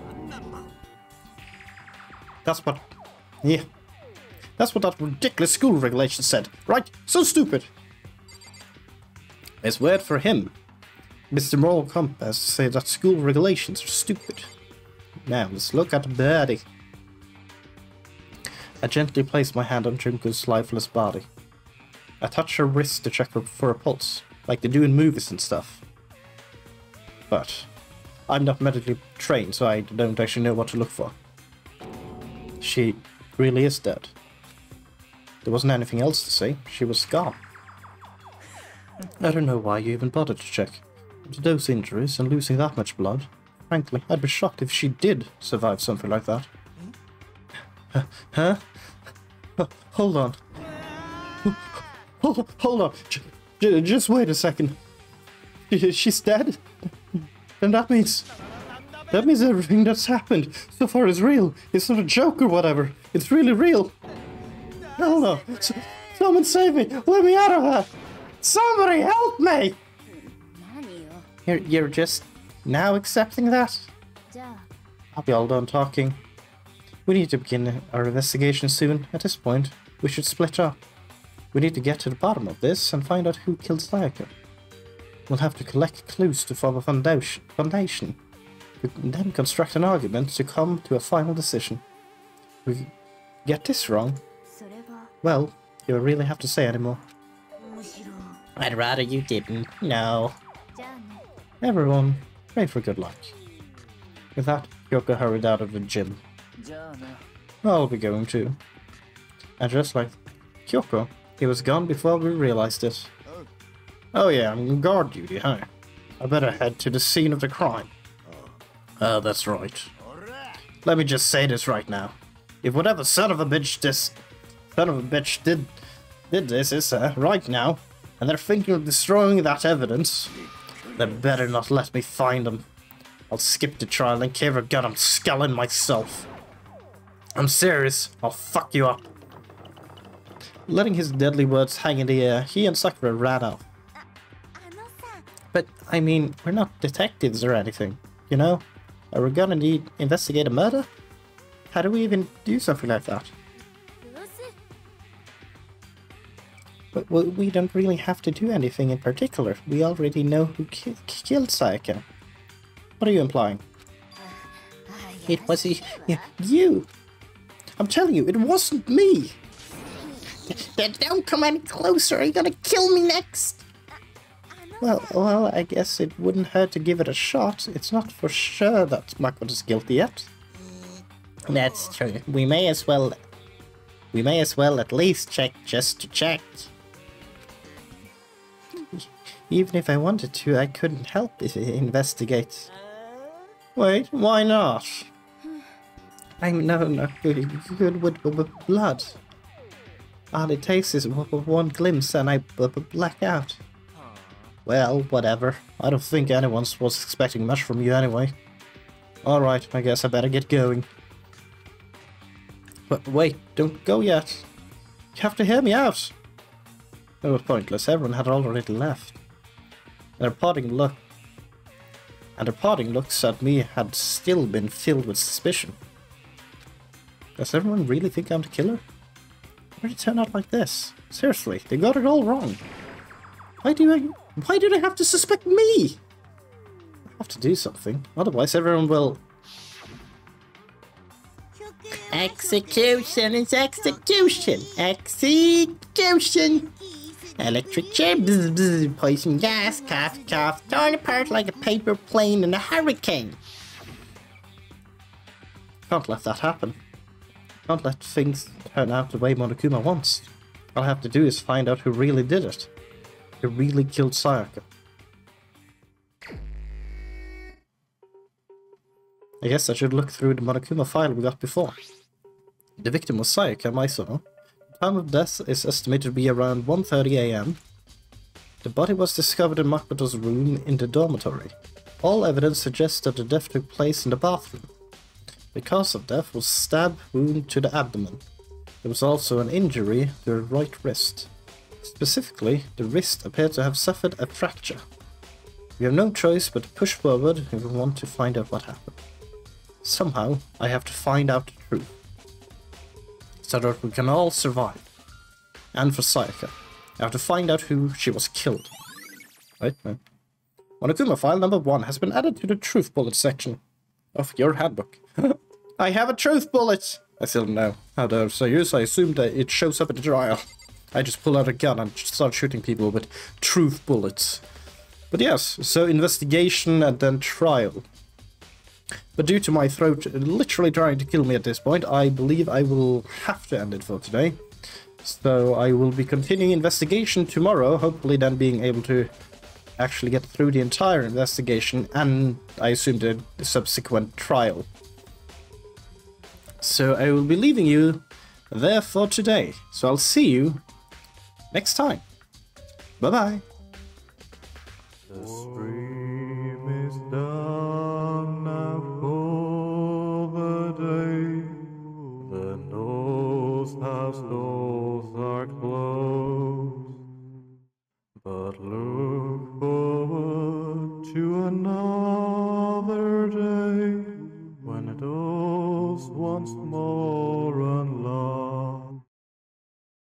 That's what... yeah. That's what that ridiculous school regulation said, right? So stupid! It's weird for him. Mr. Moral Compass say that school regulations are stupid. Now, let's look at the body. I gently place my hand on Junko's lifeless body. I touch her wrist to check for a pulse, like they do in movies and stuff. But I'm not medically trained, so I don't actually know what to look for. She really is dead. There wasn't anything else to say. She was gone. I don't know why you even bothered to check. With those injuries and losing that much blood, frankly, I'd be shocked if she did survive something like that. Huh? Hold on. Hold on. Just wait a second. She's dead? Then that means everything that's happened so far is real. It's not a joke or whatever. It's really real. Hold on. Someone save me. Let me out of that. Somebody help me. You're just now accepting that? I'll be all done talking. We need to begin our investigation soon. At this point, we should split up. We need to get to the bottom of this and find out who killed Sayaka. We'll have to collect clues to form a foundation. We can then construct an argument to come to a final decision. If we get this wrong, well, you don't really have to say anymore. I'd rather you didn't. No. Everyone, pray for good luck. With that, Kyoko hurried out of the gym. I'll be going too. And just like Kyoko, he was gone before we realized it. Oh yeah, I'm on guard duty, huh? I better head to the scene of the crime. That's right. Let me just say this right now. If whatever son of a bitch did this is right now, and they're thinking of destroying that evidence, they better not let me find them. I'll skip the trial and give a gun I'm sculling myself. I'm serious, I'll fuck you up. Letting his deadly words hang in the air, he and Sakura ran off. But, I mean, we're not detectives or anything, you know? Are we gonna investigate a murder? How do we even do something like that? But we don't really have to do anything in particular. We already know who killed Sayaka. What are you implying? It was you! I'm telling you, it wasn't me! Don't come any closer, are you gonna kill me next? Well, I guess it wouldn't hurt to give it a shot. It's not for sure that Makoto's guilty yet. That's true. We may as well at least check just to check. Even if I wanted to, I couldn't help if investigate. Wait, why not? I'm not good with blood. All it takes is one glimpse and I black out. Well, whatever. I don't think anyone was expecting much from you anyway. Alright, I guess I better get going. But wait, don't go yet. You have to hear me out. It was pointless, everyone had already left. And their parting looks at me had still been filled with suspicion. Does everyone really think I'm the killer? Why did it turn out like this? Seriously, they got it all wrong. Why do they have to suspect me? I have to do something, otherwise everyone will... Execution is execution! Execution! Electric chair, bzz, bzz, poison gas, cough, cough, torn apart like a paper plane in a hurricane. Can't let that happen. Can't let things turn out the way Monokuma wants. All I have to do is find out who really did it. Who really killed Sayaka. I guess I should look through the Monokuma file we got before. The victim was Sayaka, Maisono. The time of death is estimated to be around 1:30 AM. The body was discovered in Makoto's room in the dormitory. All evidence suggests that the death took place in the bathroom. The cause of death was stab wound to the abdomen. There was also an injury to the right wrist. Specifically, the wrist appeared to have suffered a fracture. We have no choice but to push forward if we want to find out what happened. Somehow, I have to find out the truth. So that we can all survive. And for Sayaka, I have to find out who she was killed. Right? No. Monokuma file number 1 has been added to the truth bullet section of your handbook. I have a truth bullet! I still don't know how those are used. I assume that it shows up at the trial. I just pull out a gun and start shooting people with truth bullets. But yes, so investigation and then trial. But due to my throat literally trying to kill me at this point, I believe I will have to end it for today. So I will be continuing investigation tomorrow, hopefully then being able to actually get through the entire investigation and I assume the subsequent trial. So I will be leaving you there for today. So I'll see you next time. Bye-bye. The stream is done now for the day. The North House doors are closed. But look forward to another day when it all once more